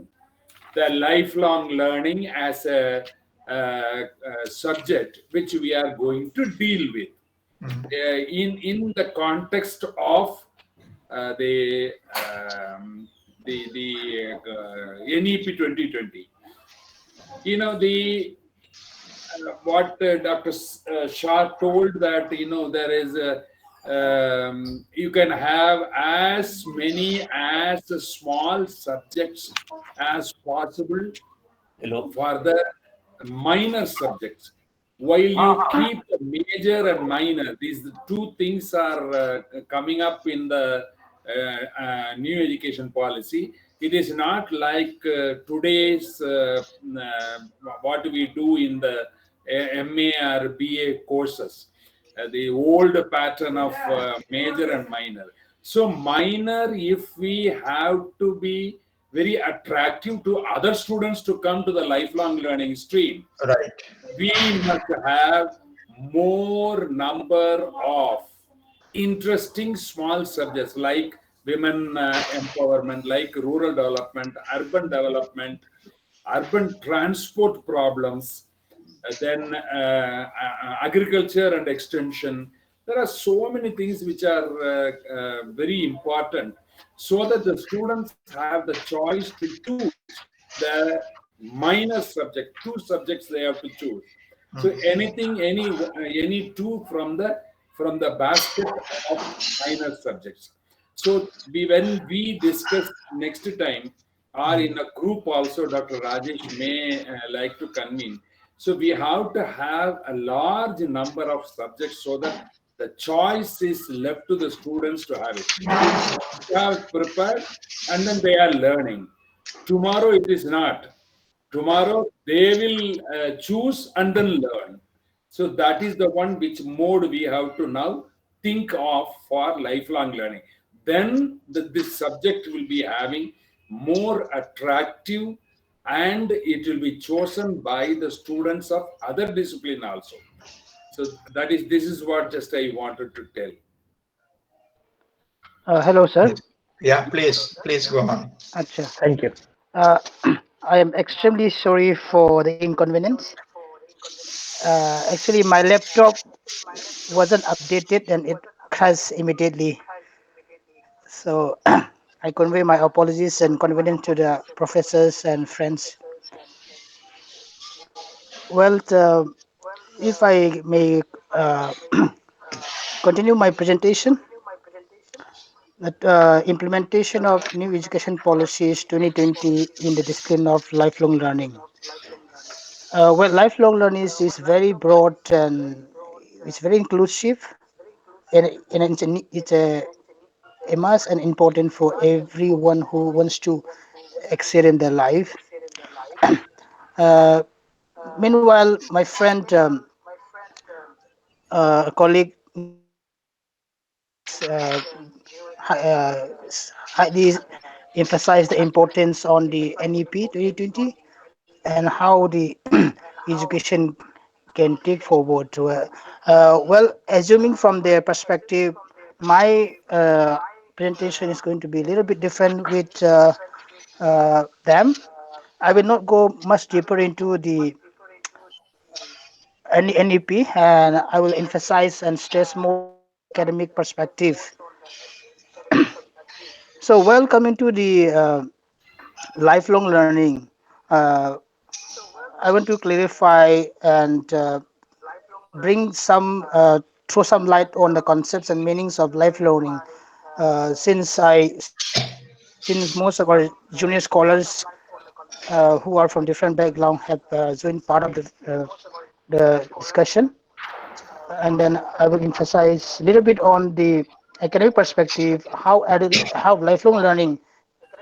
the lifelong learning as a subject which we are going to deal with in the context of the NEP 2020. What Dr. Shah told, that there is you can have as many as small subjects as possible for the minor subjects, while you keep the major and minor. These two things are coming up in the new education policy. It is not like today's what we do in the MA or BA courses, the old pattern of major and minor. So minor, if we have to be very attractive to other students to come to the lifelong learning stream, right, we must have more number of interesting small subjects like women empowerment, like rural development, urban transport problems, then agriculture and extension. There are so many things which are very important, so that the students have the choice to choose the minor subject. Two subjects they have to choose. So any two from the from the basket of minor subjects. So when we discuss next time, or in a group also, Dr. Rajesh may like to convene. So we have to have a large number of subjects so that the choice is left to the students to have it. They have prepared and then they are learning. Tomorrow it is not. Tomorrow they will choose and then learn. So that is the one which mode we have to now think of for lifelong learning. Then this subject will be having more attractive, and it will be chosen by the students of other discipline also. So this is what just I wanted to tell. Hello, sir. Yes. Yeah, please go on. Acha, thank you. Uh, I am extremely sorry for the inconvenience. Actually, my laptop wasn't updated and it crashed immediately. So I convey my apologies and convenience to the professors and friends. Well, if I may continue my presentation, that implementation of new education policies 2020 in the discipline of lifelong learning. Well, lifelong learning is very broad and it's very inclusive, and it's a must and important for everyone who wants to excel in their life. Uh, Meanwhile, my friend, colleague Nitish, highly emphasized the importance on the NEP 2020 and how the education can take forward. Well, assuming from their perspective, my presentation is going to be a little bit different with them. I will not go much deeper into the NEP, and I will emphasize and stress more on the academic perspective. So, well, coming to the lifelong learning, uh, I want to clarify and bring some throw some light on the concepts and meanings of life learning. Since most of our junior scholars who are from different background have joined part of the discussion, and then I will emphasize a little bit on the academic perspective, how lifelong learning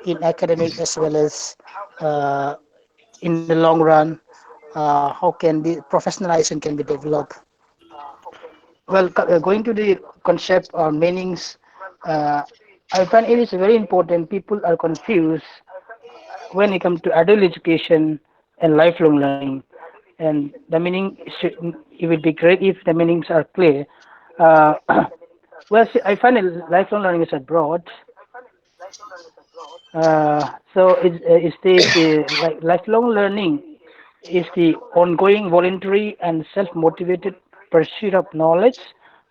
in academic as well as uh, in the long run, how can be professionalization can be developed. Well, going to the concept or meanings, uh, I find it is very important. People are confused when it comes to adult education and lifelong learning, and the meaning should, it would be great if the meanings are clear. Uh, well, see, I find that lifelong learning is a broad. So it states like lifelong learning is the ongoing voluntary and self-motivated pursuit of knowledge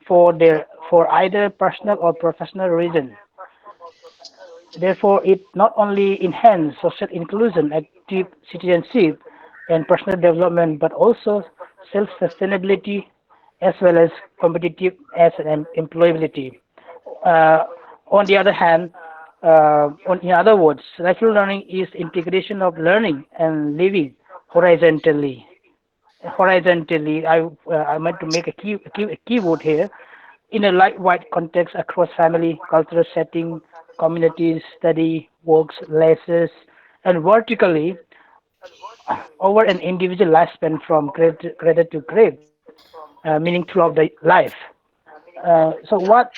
for either personal or professional reason. Therefore, it not only enhances social inclusion, active citizenship, and personal development, but also self-sustainability as well as competitive as and employability. Uh, on the other hand, in other words, lifelong learning is integration of learning and living horizontally. Horizontally, I meant to make a keyword here in a wide context across family, cultural setting, communities, study, works, lessons, and vertically over an individual lifespan from cradle to grave, meaning throughout the life. So why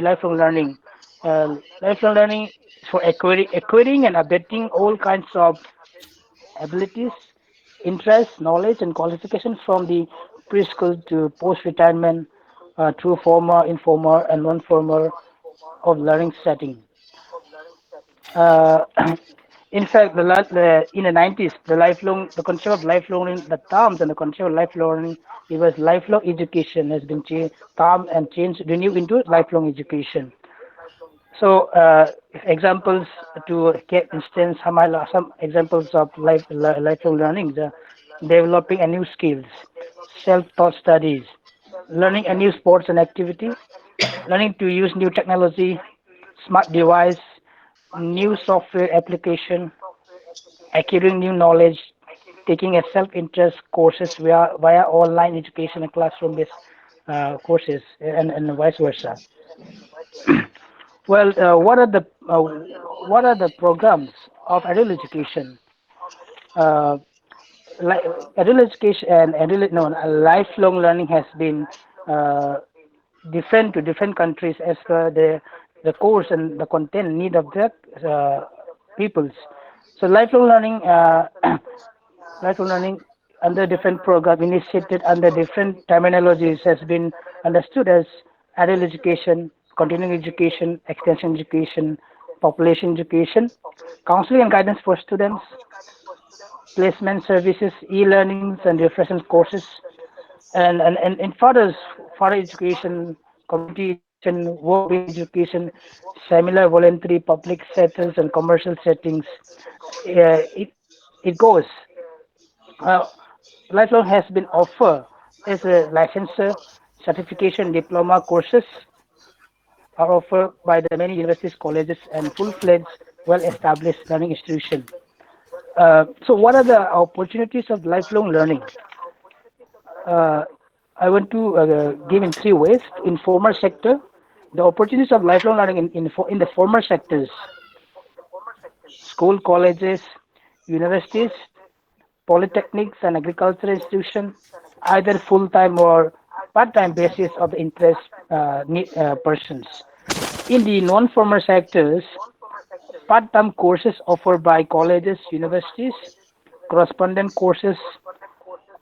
lifelong learning? Lifelong learning is for acquiring and updating all kinds of abilities, interests, knowledge, and qualifications from the preschool to post-retirement through formal, informal, and non-formal of learning setting. Uh, in fact, in the 90s, the concept of lifelong learning, the terms and the concept of lifelong learning, it was lifelong education has been termed and changed, renewed into lifelong education. So, examples to get instance, some examples of lifelong learning, the developing a new skills, self-taught studies, learning a new sports and activity, learning to use new technology, smart device, new software application, acquiring new knowledge, taking a self-interest courses via online education and classroom-based courses, and vice versa. Well, what are the programs of adult education? Uh, like adult education and adult no, lifelong learning has been uh, different to different countries as per the course and the content need of the peoples. So lifelong learning, lifelong learning under different program initiated under different terminologies has been understood as adult education, continuing education, extension education, population education, counseling and guidance for students, placement services, e-learnings and refreshment courses, and in further education, community education, work-based education, similar voluntary public settings and commercial settings. It goes. Uh, Lifelong has been offered as a licensure, certification, diploma courses are offered by the many universities, colleges, and full-fledged, well-established learning institutions. So, what are the opportunities of lifelong learning? Uh, I want to give in three ways. In formal sector, the opportunities of lifelong learning in the formal sectors, school, colleges, universities, polytechnics, and agricultural institutions, either full-time or part-time basis of the interest persons. In the non-formal sectors, part-time courses offered by colleges, universities, correspondent courses,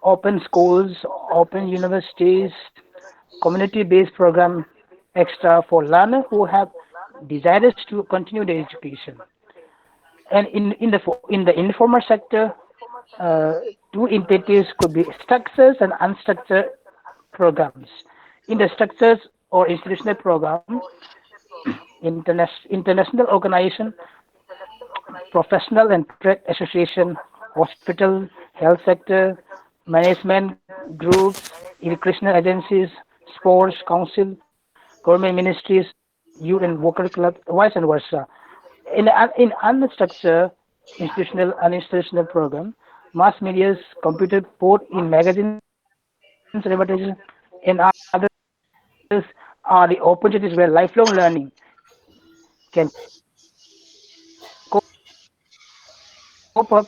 open schools, open universities, community-based program extra for learners who have desires to continue their education. And in the informal sector, two entities could be structures and unstructured programs. In the structures or institutional program, international organization, professional and trade association, hospital, health sector, management groups, recreational agencies, sports council, government ministries, youth and worker club, vice and versa. In unstructured institutional uninstitutional program, mass media's computer board in magazines, advertisements, and others are the opportunities where lifelong learning can cope up.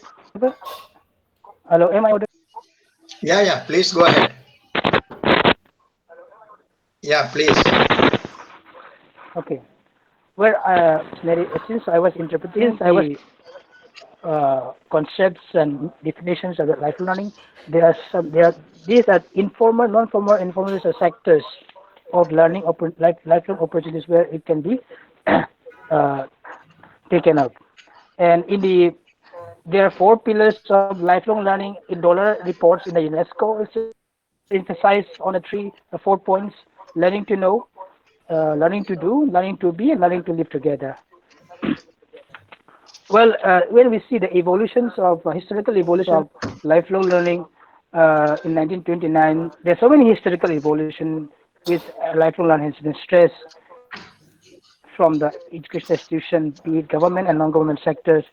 Hello, am I audible? Yeah, yeah, please go ahead. Yeah, please. Okay. Where since I was interpreting the concepts and definitions of the lifelong learning, there are these are informal, non-formal, informal sectors of learning lifelong opportunities where it can be uh, taken up. And in the there are four pillars of lifelong learning in dollar reports in the UNESCO. It's emphasized on the 4 points: learning to know, learning to do, learning to be, and learning to live together. Well, when we see the evolutions of historical evolution of lifelong learning in 1929, there's so many historical evolution with lifelong learning has been stressed from the education institution, be it government and non-government sectors,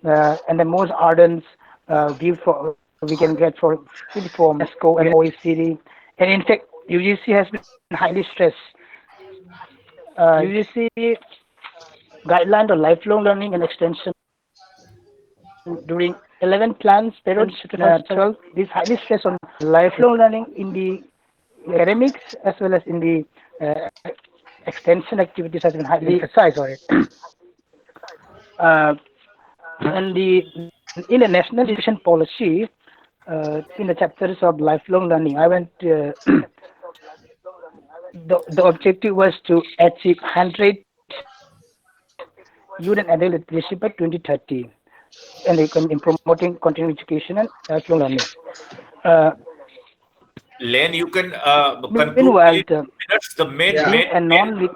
and the most ardent view for we can get for from UNESCO and OECD, and in fact, UGC has been highly stressed. UGC guideline on lifelong learning and extension during 11 plans period 2012. This highly stress on lifelong learning in the academics as well as in the extension activities has been highly emphasized on it. uh, and in the national education policy, in the chapters of lifelong learning, I went. The objective was to achieve 100 youth and adult literacy by 2030, and in promoting continuing education and lifelong learning. Uh, Len, you can conclude Meanwhile, within 2 minutes. The main, Yeah. lit main, and main. non-lit.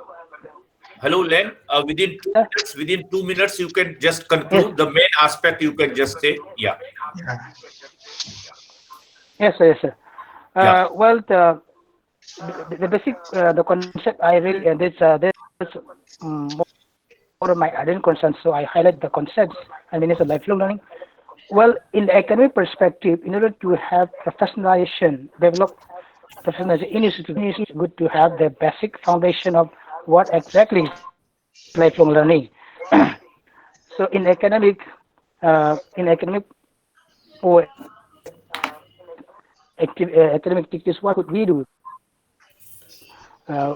Hello, Len. Within 2 minutes, you can just Yes, conclude the main aspect. You can just say, yeah, Yeah. yes, sir, yes, sir. yeah. Well, the basic the concept I really there's more of my I didn't concern, so I highlight the concepts and meanings of lifelong learning. Well, in the academic perspective, in order to have professionalization, develop professionalization in institutions, good to have the basic foundation of what exactly is lifelong learning. So in academic or academic activities, what could we do? Uh,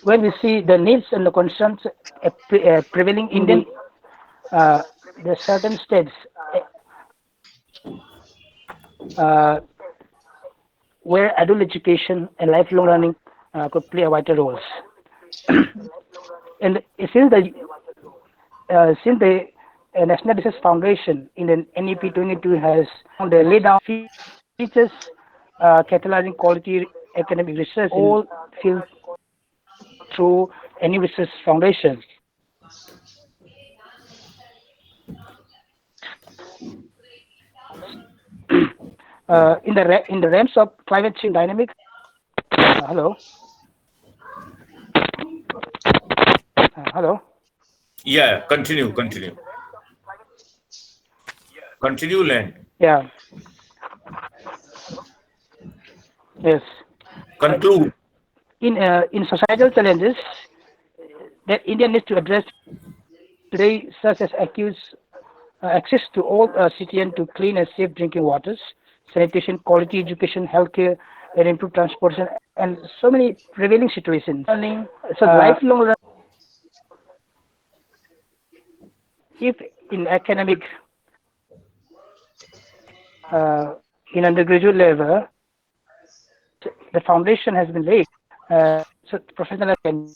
when we see the needs and the concerns prevailing in the certain states uh, where adult education and lifelong learning could play a vital roles. And since the National Research Foundation in the NEP 22 has laid down features catalyzing quality academic research in all fields through any research foundation. In the realms of climate change dynamics, hello. Yeah, continue, Len. Yeah, yes. Uh, Conclude. in societal challenges that India needs to address today, such as access to all citizens to clean and safe drinking waters, sanitation, quality education, healthcare, and improved transportation, and so many prevailing situations. Learning, so lifelong learning, if in academic, in undergraduate level, the foundation has been laid, so professionals can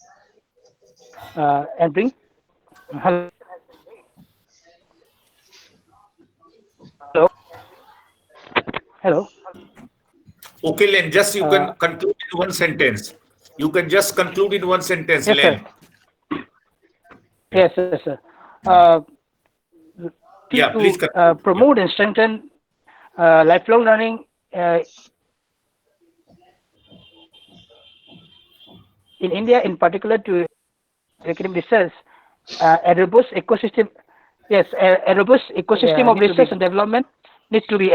and bring. Hello, hello. Okay, Len, just you can Uh, conclude in one sentence. You can just conclude in one sentence, yes, sir. Len. Yeah. Yes, yes, sir. Uh, Yeah, please to conclude. Yeah. promote and strengthen lifelong learning in India, in particular, to academic research, a robust ecosystem. Yes, a robust ecosystem of research and development need to be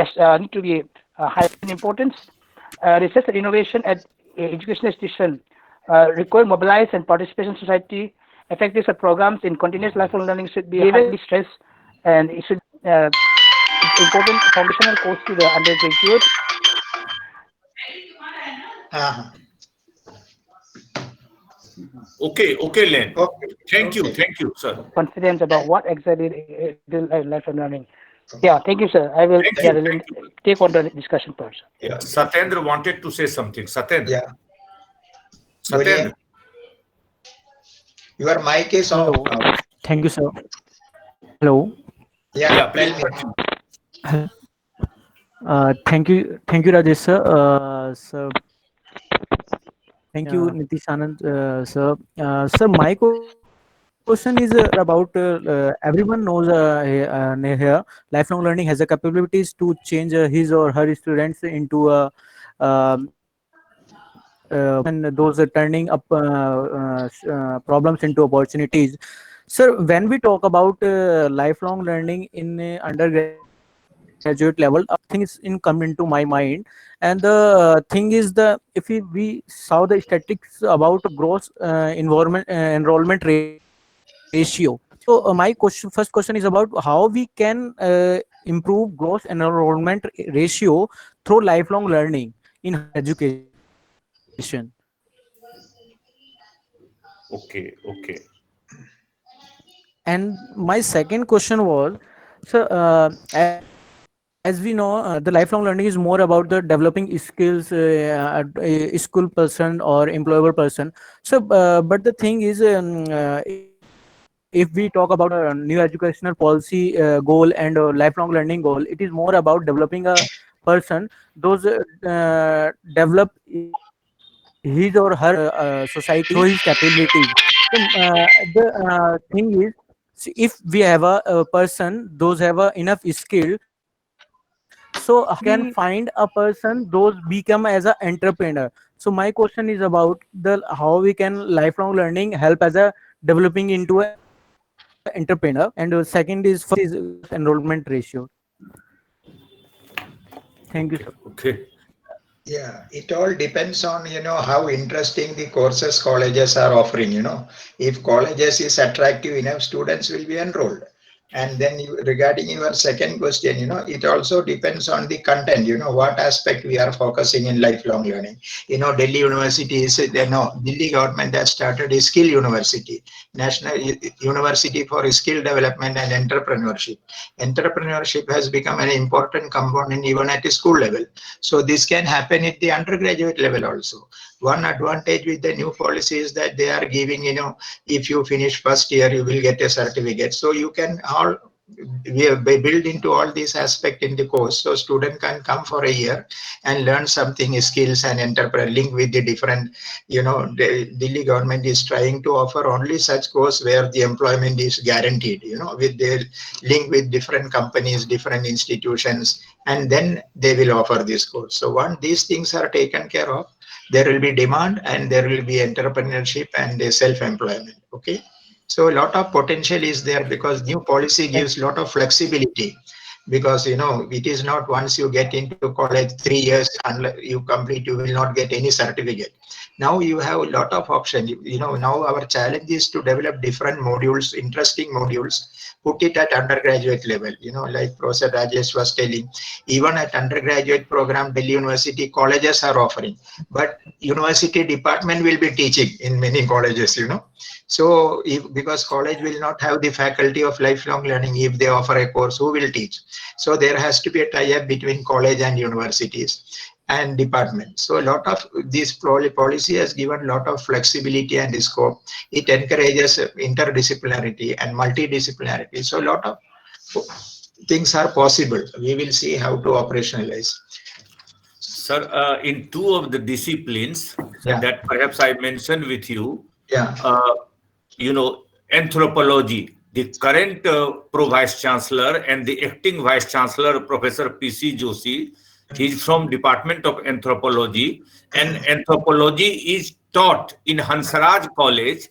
high in importance. Research and innovation at educational institution require mobilize and participation society. Effective programs in continuous lifelong learning should be highly stressed, and it should important foundational course to the undergraduate. Uh-huh. Okay, Len. Okay, Thank you, sir. Confidence about what exactly lifelong learning. Yeah, thank you, sir. I will Thank you. take on the discussion part. Yeah, Satendra wanted to say something. Satendra. yeah. Satendra. Boliye, your mic is Hello. off now. Thank you, sir. Hello. Yeah, Yeah, tell please me. continue. Thank you, Rajesh sir. Sir, thank you, Nitish Anand, sir. Sir, my question is about everyone knows here lifelong learning has the capabilities to change his or her students into and those are turning up problems into opportunities. Sir, when we talk about lifelong learning in undergraduate level, things in come into my mind, and the thing is the if we saw the statistics about gross enrollment ratio. So my first question is about how we can improve gross enrollment ratio through lifelong learning in higher education. Okay. And my second question was, so as we know, the lifelong learning is more about the developing skills, a school person or employable person. So, but the thing is, if we talk about new educational policy goal and lifelong learning goal, it is more about developing a person, those develop his or her society through his capabilities. So the thing is, if we have a person, those have a enough skill, so So how can We find a person those become as an entrepreneur? So my question is about the how we can lifelong learning help as a developing into an entrepreneur, and second is first is enrollment ratio. Thank you, sir. Okay. Yeah, it all depends on, how interesting the courses colleges are offering, If colleges is attractive enough, students will be enrolled. And then regarding your second question, it also depends on the content, what aspect we are focusing in lifelong learning. Delhi University is, Delhi government has started a skill university, National University for Skill Development and Entrepreneurship. Entrepreneurship has become an important component even at a school level. So this can happen at the undergraduate level also. One advantage with the new policy is that they are giving, if you finish first year, you will get a certificate. So you can all we have built into all these aspects in the course. So student can come for a year and learn something, skills and entrepreneur link with the different, the Delhi government is trying to offer only such course where the employment is guaranteed, with the link with different companies, different institutions, and then they will offer this course. So once these things are taken care of, there will be demand and there will be entrepreneurship and self-employment. Okay. So a lot of potential is there because new policy gives a lot of flexibility. Because it is not once you get into college 3 years unless you complete, you will not get any certificate. Now you have a lot of option. Now our challenge is to develop different modules, interesting modules, put it at undergraduate level. Like Professor Rajesh was telling, even at undergraduate program, Delhi University colleges are offering, but university department will be teaching in many colleges. So because college will not have the faculty of lifelong learning, if they offer a course, who will teach? So there has to be a tie-up between college and universities and departments. So a lot of this policy has given a lot of flexibility and scope. It encourages interdisciplinarity and multidisciplinarity. So a lot of things are possible. We will see how to operationalize. Sir, in two of the disciplines Yeah. that perhaps I mentioned with you, Yeah. uh, anthropology, the current Pro Vice Chancellor and the acting Vice Chancellor, Professor P.C. Joshi, he's from Department of Anthropology, and anthropology is taught in Hansraj College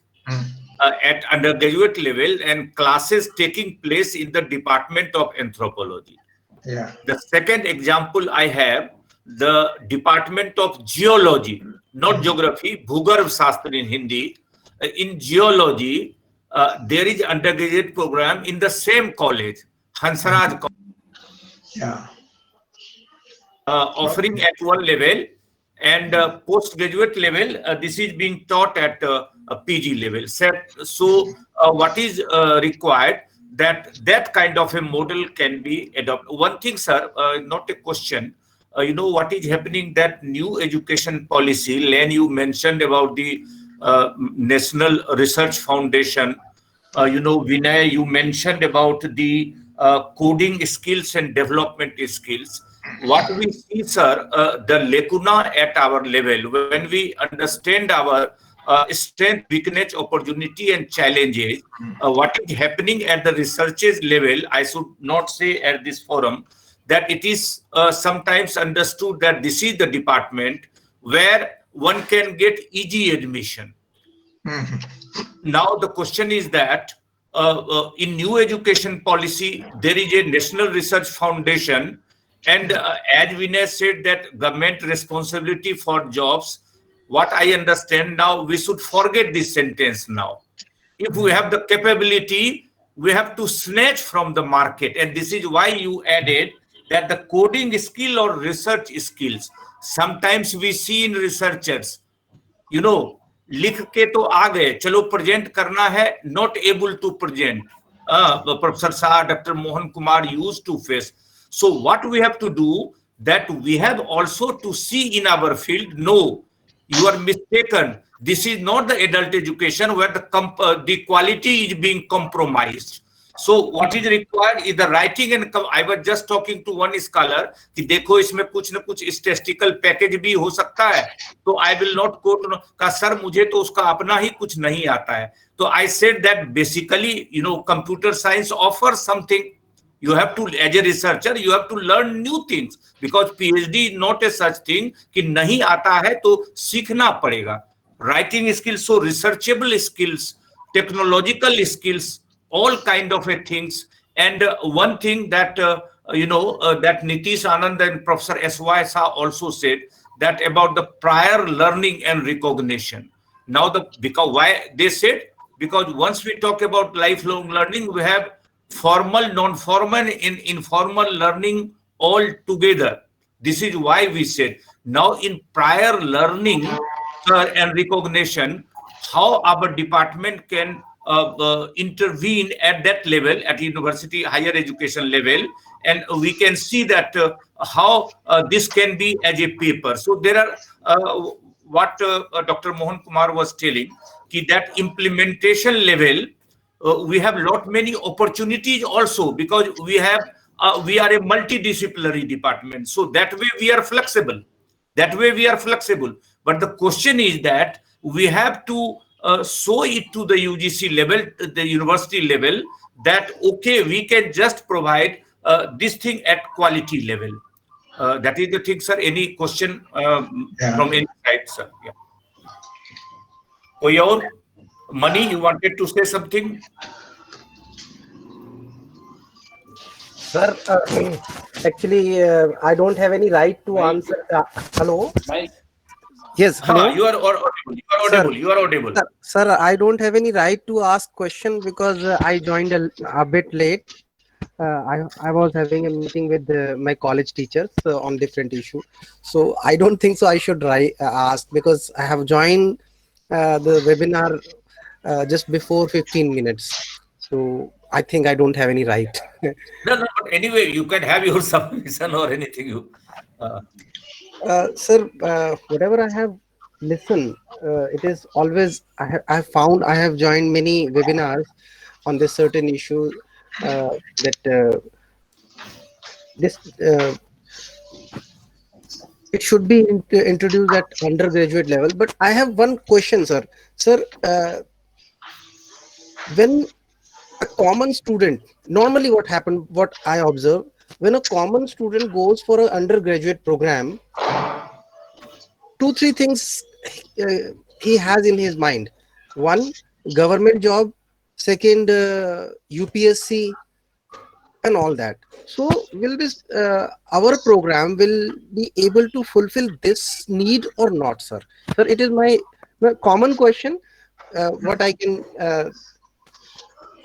at undergraduate level, and classes taking place in the Department of Anthropology. Yeah. The second example I have, the Department of Geology, not geography, Bhugarv Shastra in Hindi. In geology, there is undergraduate program in the same college, Hansraj College, Yeah. offering at one level, and postgraduate level, this is being taught at a PG level. So what is required, that kind of a model can be adopted. One thing, sir, not a question. What is happening, that new education policy, Lien, you mentioned about the National Research Foundation. Vinay, you mentioned about the coding skills and development skills. What we see, sir, the lacuna at our level, when we understand our strength, weakness, opportunity, and challenges, what is happening at the researchers level, I should not say at this forum, that it is sometimes understood that this is the department where one can get easy admission. Now the question is that in new education policy, there is a National Research Foundation, and as Vinay said, that government responsibility for jobs. What I understand now, we should forget this sentence now. If we have the capability, we have to snatch from the market, and this is why you added that the coding skill or research skills. Sometimes we see in researchers, लिख के तो आ गए, चलो present करना है, not able to present. Professor Shah, Dr. Mohan Kumar used to face. So what we have to do, that we have also to see in our field, no, you are mistaken. This is not the adult education where the quality is being compromised. So what is required is the writing, and I was just talking to one scholar कि देखो इसमें कुछ न कुछ statistical package भी हो सकता है, तो I will not quote का सर मुझे तो उसका अपना ही कुछ नहीं आता है. तो I said that basically computer science offers something, You have to, as a researcher, you have to learn new things, because PhD is not a such thing कि नहीं आता है तो सीखना पड़ेगा. Writing skills, so researchable skills, technological skills, all kind of a things. And one thing that that Nitish, Anand, and Professor S.Y. Shah also said, that about the prior learning and recognition. Now, because why they said, because once we talk about lifelong learning, we have formal, non-formal, and informal learning all together. This is why we said, now in prior learning and recognition, how our department can intervene at that level, at university higher education level, and we can see that how this can be as a paper. So there are what Dr. Mohan Kumar was telling, that implementation level, we have lot many opportunities also, because we are a multidisciplinary department. So that way we are flexible. But the question is that we have to show it to the UGC level, the university level, that okay, we can just provide this thing at quality level. That is the thing, sir. Any question from any side, sir? Yeah. Koi aur? Mani, you wanted to say something? Sir, actually, I don't have any right to answer. Hello? Yes, hello? You are audible. You are audible. Sir, I don't have any right to ask question because I joined a bit late. I was having a meeting with my college teachers on different issue. So I don't think so I should ask, because I have joined the webinar just before 15 minutes. So I think I don't have any right. No, but anyway, you can have your submission or anything. Sir, whatever I have listened, it is always, I have joined many webinars on this certain issue, that this it should be introduced at undergraduate level. But I have one question, sir. Sir, when a common student, normally what I observe, when a common student goes for an undergraduate program, 2-3 things he has in his mind. One, government job. Second, UPSC and all that. So will this our program will be able to fulfill this need or not, sir? Sir, it is my common question. What I can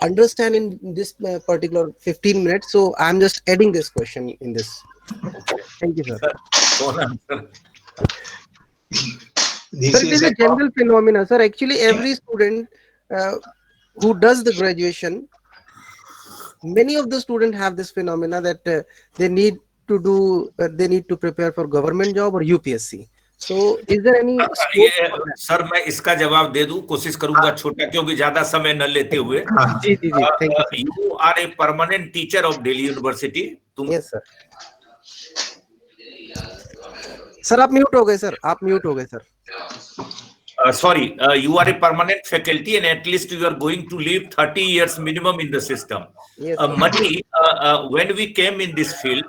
understand in this particular 15 minutes. So I'm just adding this question in this. Thank you, sir. This is a general phenomena, sir. Actually, every student who does the graduation, many of the students have this phenomena that they need to prepare for government job or UPSC. So is there any sir मैं इसका जवाब दे दूं, कोशिश करूंगा छोटा, क्योंकि ज्यादा समय न लेते हुए. जी thank you. You are a permanent teacher of Delhi University. Yes, sir. Sir आप म्यूट हो गए sir. Sorry, you are a permanent faculty, and at least you are going to live 30 years minimum in the system. Yes, Mani, when we came in this field,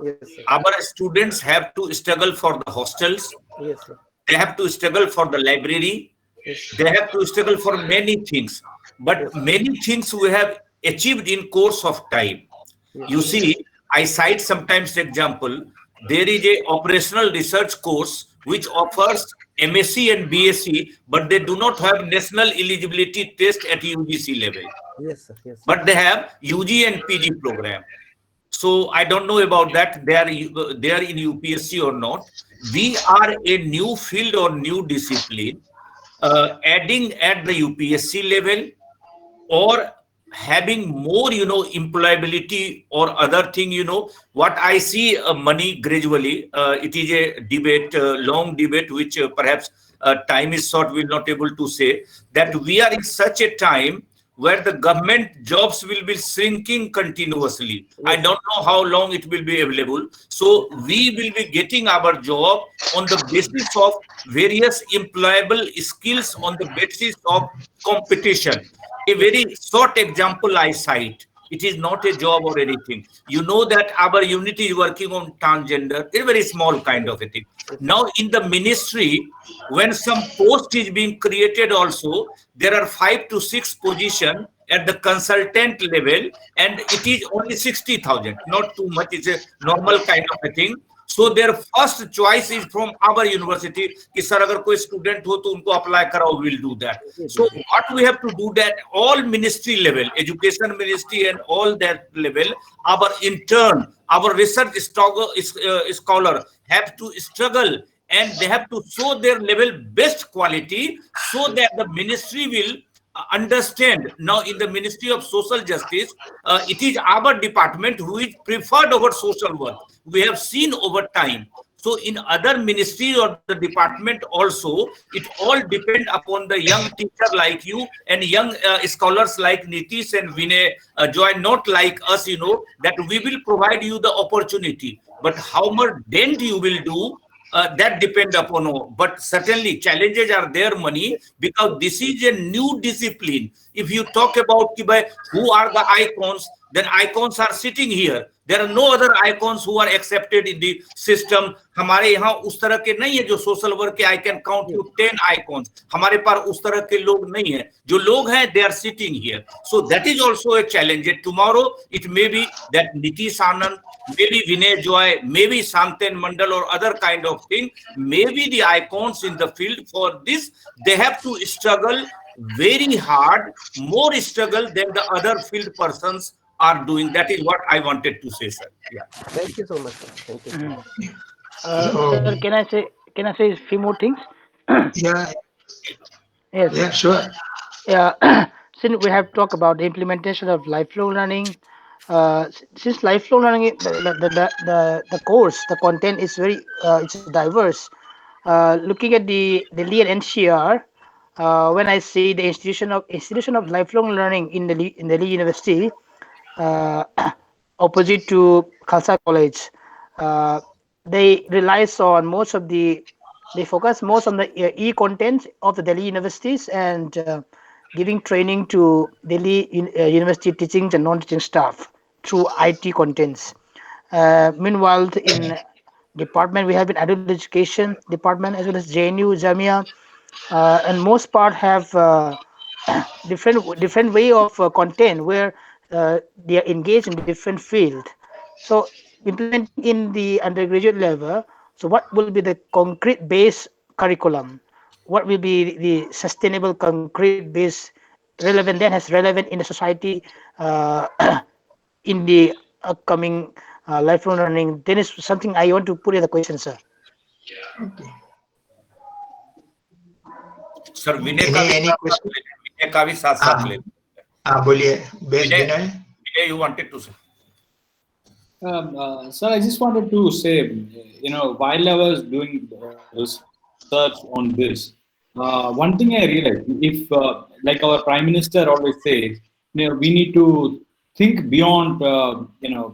yes, our students have to struggle for the hostels. Yes, sir. They have to struggle for the library. Yes. They have to struggle for many things. But Yes. many things we have achieved in course of time. Yes. You see, I cite sometimes example. There is a operational research course which offers MSc and BSc, but they do not have national eligibility test at UGC level. Yes, sir. Yes, sir. But they have UG and PG program. So I don't know about that. They are in UPSC or not. We are a new field or new discipline, adding at the UPSC level, or having more, employability or other thing, what I see money gradually, it is a debate, long debate, which perhaps time is short, we'll not able to say, that we are in such a time where the government jobs will be shrinking continuously. Yes. I don't know how long it will be available. So we will be getting our job on the basis of various employable skills, on the basis of competition. A very short example I cite. It is not a job or anything. You know that our unit is working on transgender. It's a very small kind of a thing. Now in the ministry, when some post is being created also, there are 5 to 6 positions at the consultant level, and it is only 60,000, not too much. It's a normal kind of a thing. So their first choice is from our university कि sir अगर कोई student हो तो उनको apply कराओ, we'll do that. So what we have to do that all ministry level, education ministry and all that level, our intern, our research scholar have to struggle, and they have to show their level best quality so that the ministry will understand. Now in the Ministry of Social Justice, it is our department who is preferred over social work. We have seen over time. So in other ministries or the department also, it all depend upon the young teacher like you and young scholars like Nitish and Vinay join, not like us, that we will provide you the opportunity. But how much dent you will do, that depend upon all. But certainly challenges are there, money, because this is a new discipline. If you talk about who are the icons, then icons are sitting here. There are no other icons who are accepted in the system. हमारे यहाँ उस तरह के नहीं है जो social work के. I can count you 10 icons. हमारे पास उस तरह के लोग नहीं है. जो लोग हैं, they are sitting here. So that is also a challenge. Tomorrow it may be that Nitish Anand, maybe Vinay Joy, maybe Santen Mandal or other kind of thing, maybe the icons in the field. For this, they have to struggle very hard, more struggle than the other field persons are doing. That is what I wanted to say, sir. Yeah. Thank you so much, sir. Thank you. Sir, can I say a few more things? Yeah, Yes. yeah, sure. Yeah. Since we have talked about the implementation of lifelong learning, since lifelong learning, the course, the content is very it's diverse. Looking at the Lien NCR, when I see the institution of lifelong learning in the Lee University, uh, opposite to Khalsa College, uh, they relies on most of they focus most on the e-contents of the Delhi universities and giving training to Delhi university teaching and non-teaching staff through IT contents. Meanwhile, in department we have an adult education department as well as JNU, Jamia, and most part have different way of content where they are engaged in different field. So implementing in the undergraduate level, so what will be the concrete base curriculum? What will be the sustainable concrete base relevant, then has relevant in the society in the upcoming lifelong learning? Then is something I want to put in the question, sir. Sir Vinay का भी Any साथ साथ question? ले, विनय का भी साथ साथ ले. बोलिए best Vinay, Vinay. Vinay, you wanted to say? Sir, I just wanted to say, while I was doing research on this, one thing I realized, if like our Prime Minister always says, we need to think beyond,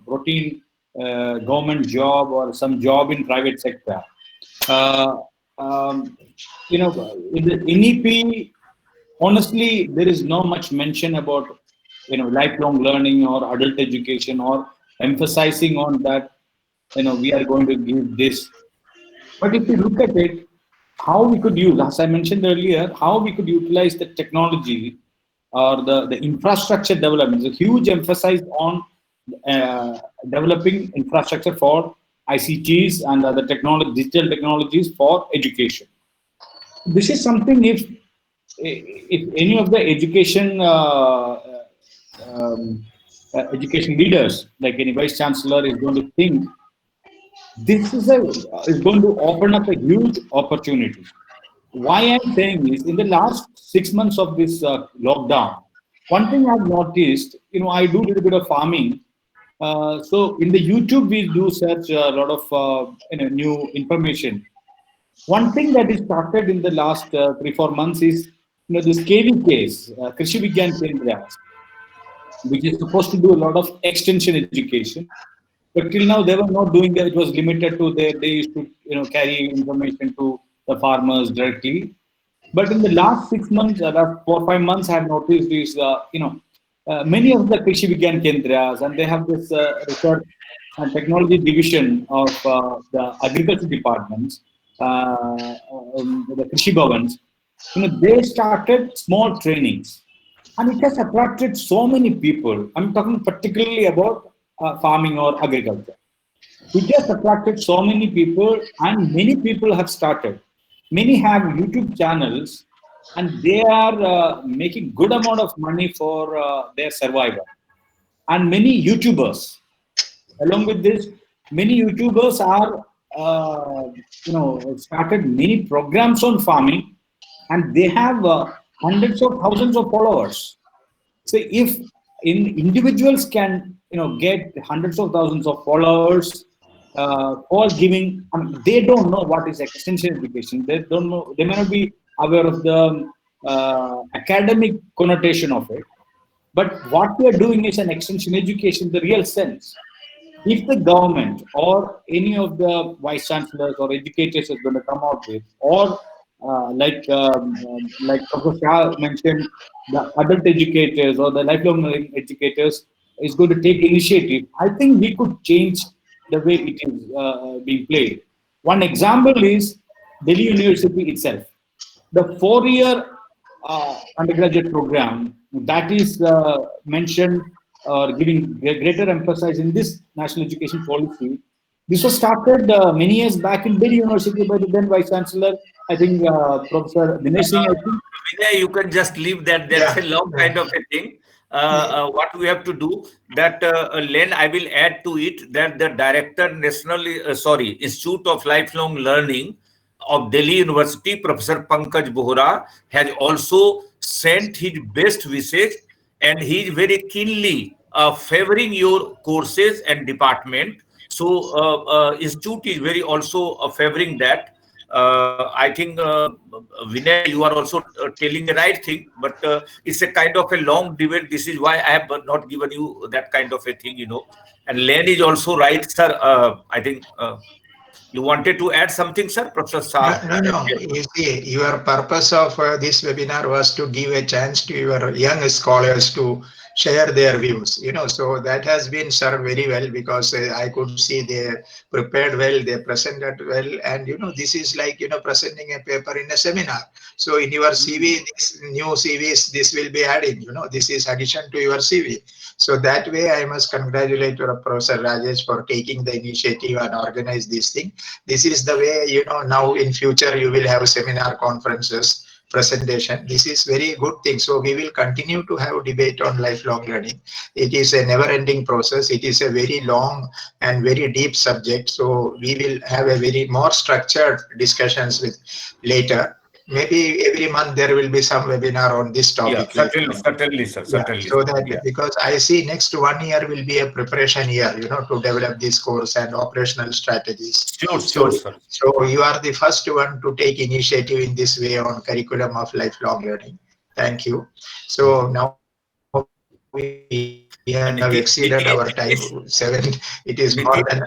routine government job or some job in private sector. Uh, in the NEP, honestly, there is no much mention about lifelong learning or adult education or emphasizing on that we are going to give this. But if you look at it, how we could use, as I mentioned earlier, how we could utilize the technology or the infrastructure development. There's a huge emphasis on developing infrastructure for ICTs and other digital technologies for education. This is something if any of the education leaders, like any vice chancellor, is going to think, this is going to open up a huge opportunity. Why I'm saying is, in the last 6 months of this lockdown, one thing I've noticed, I do a little bit of farming. So in the YouTube, we do search a lot of new information. One thing that is started in the last 3-4 months is this KVKs, Krishi Vigyan Kendras, which is supposed to do a lot of extension education, but till now they were not doing that. It was limited to they used to carry information to the farmers directly. But in the last 6 months, last 4-5 months, I have noticed is many of the Krishi Vigyan Kendras, and they have this research and technology division of the agriculture departments, the Krishi Bhavans. They started small trainings, and it has attracted so many people. I'm talking particularly about farming or agriculture. It has attracted so many people, and many people have started. Many have YouTube channels, and they are making good amount of money for their survival. And many YouTubers, along with this, many YouTubers are started many programs on farming, and they have hundreds of thousands of followers. So if individuals can get hundreds of thousands of followers for giving, I mean, they don't know what is extension education. They don't know. They may not be aware of the academic connotation of it. But what we are doing is an extension education, the real sense. If the government or any of the vice chancellors or educators is going to come out with, or like Professor Shah mentioned, the adult educators or the lifelong learning educators is going to take initiative, I think we could change the way it is being played. One example is Delhi University itself. The 4-year undergraduate program that is mentioned or giving greater emphasis in this national education policy. This was started many years back in Delhi University by the then Vice Chancellor, I think Professor Dinesh Singh, I think. Vinay, you can just leave that. That's a long kind of a thing. What we have to do that, Len, I will add to it that the director, Institute of Lifelong Learning of Delhi University, Professor Pankaj Bohra, has also sent his best wishes, and he is very keenly favoring your courses and department. So, Institute is very also favoring that. I think, Vinay, you are also telling the right thing, but it's a kind of a long debate. This is why I have not given you that kind of a thing. And Len is also right, sir. I think you wanted to add something, sir, Professor Shah? No. You see, your purpose of this webinar was to give a chance to your young scholars to share their views. So that has been served very well, because I could see they prepared well, they presented well, and this is like presenting a paper in a seminar. So in your CV, this new CVs, this will be adding. This is addition to your CV. So that way, I must congratulate your Professor Rajesh for taking the initiative and organize this thing. This is the way, now in future you will have seminar, conferences, presentation. This is very good thing. So we will continue to have debate on lifelong learning. It is a never ending process. It is a very long and very deep subject. So we will have a very more structured discussions with later. Maybe every month there will be some webinar on this Yeah, topic. certainly, sir. Certainly. So that, Yeah. because I see next 1 year will be a preparation year, to develop this course and operational strategies. Sure, sir. So you are the first one to take initiative in this way on curriculum of lifelong learning. Thank you. So now we have exceeded our time, seven. It is more than,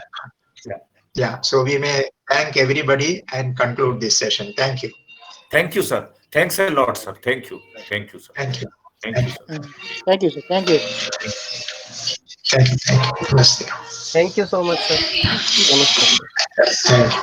Yeah. yeah. So we may thank everybody and conclude this session. Thank you. Thank you, sir. Thanks a lot, sir. Thank you. Thank you, sir. Thank you. Thank you, sir. Thank you, sir. Thank you. Thank you. Namaste. Thank you so much, sir. Namaste. Thank you.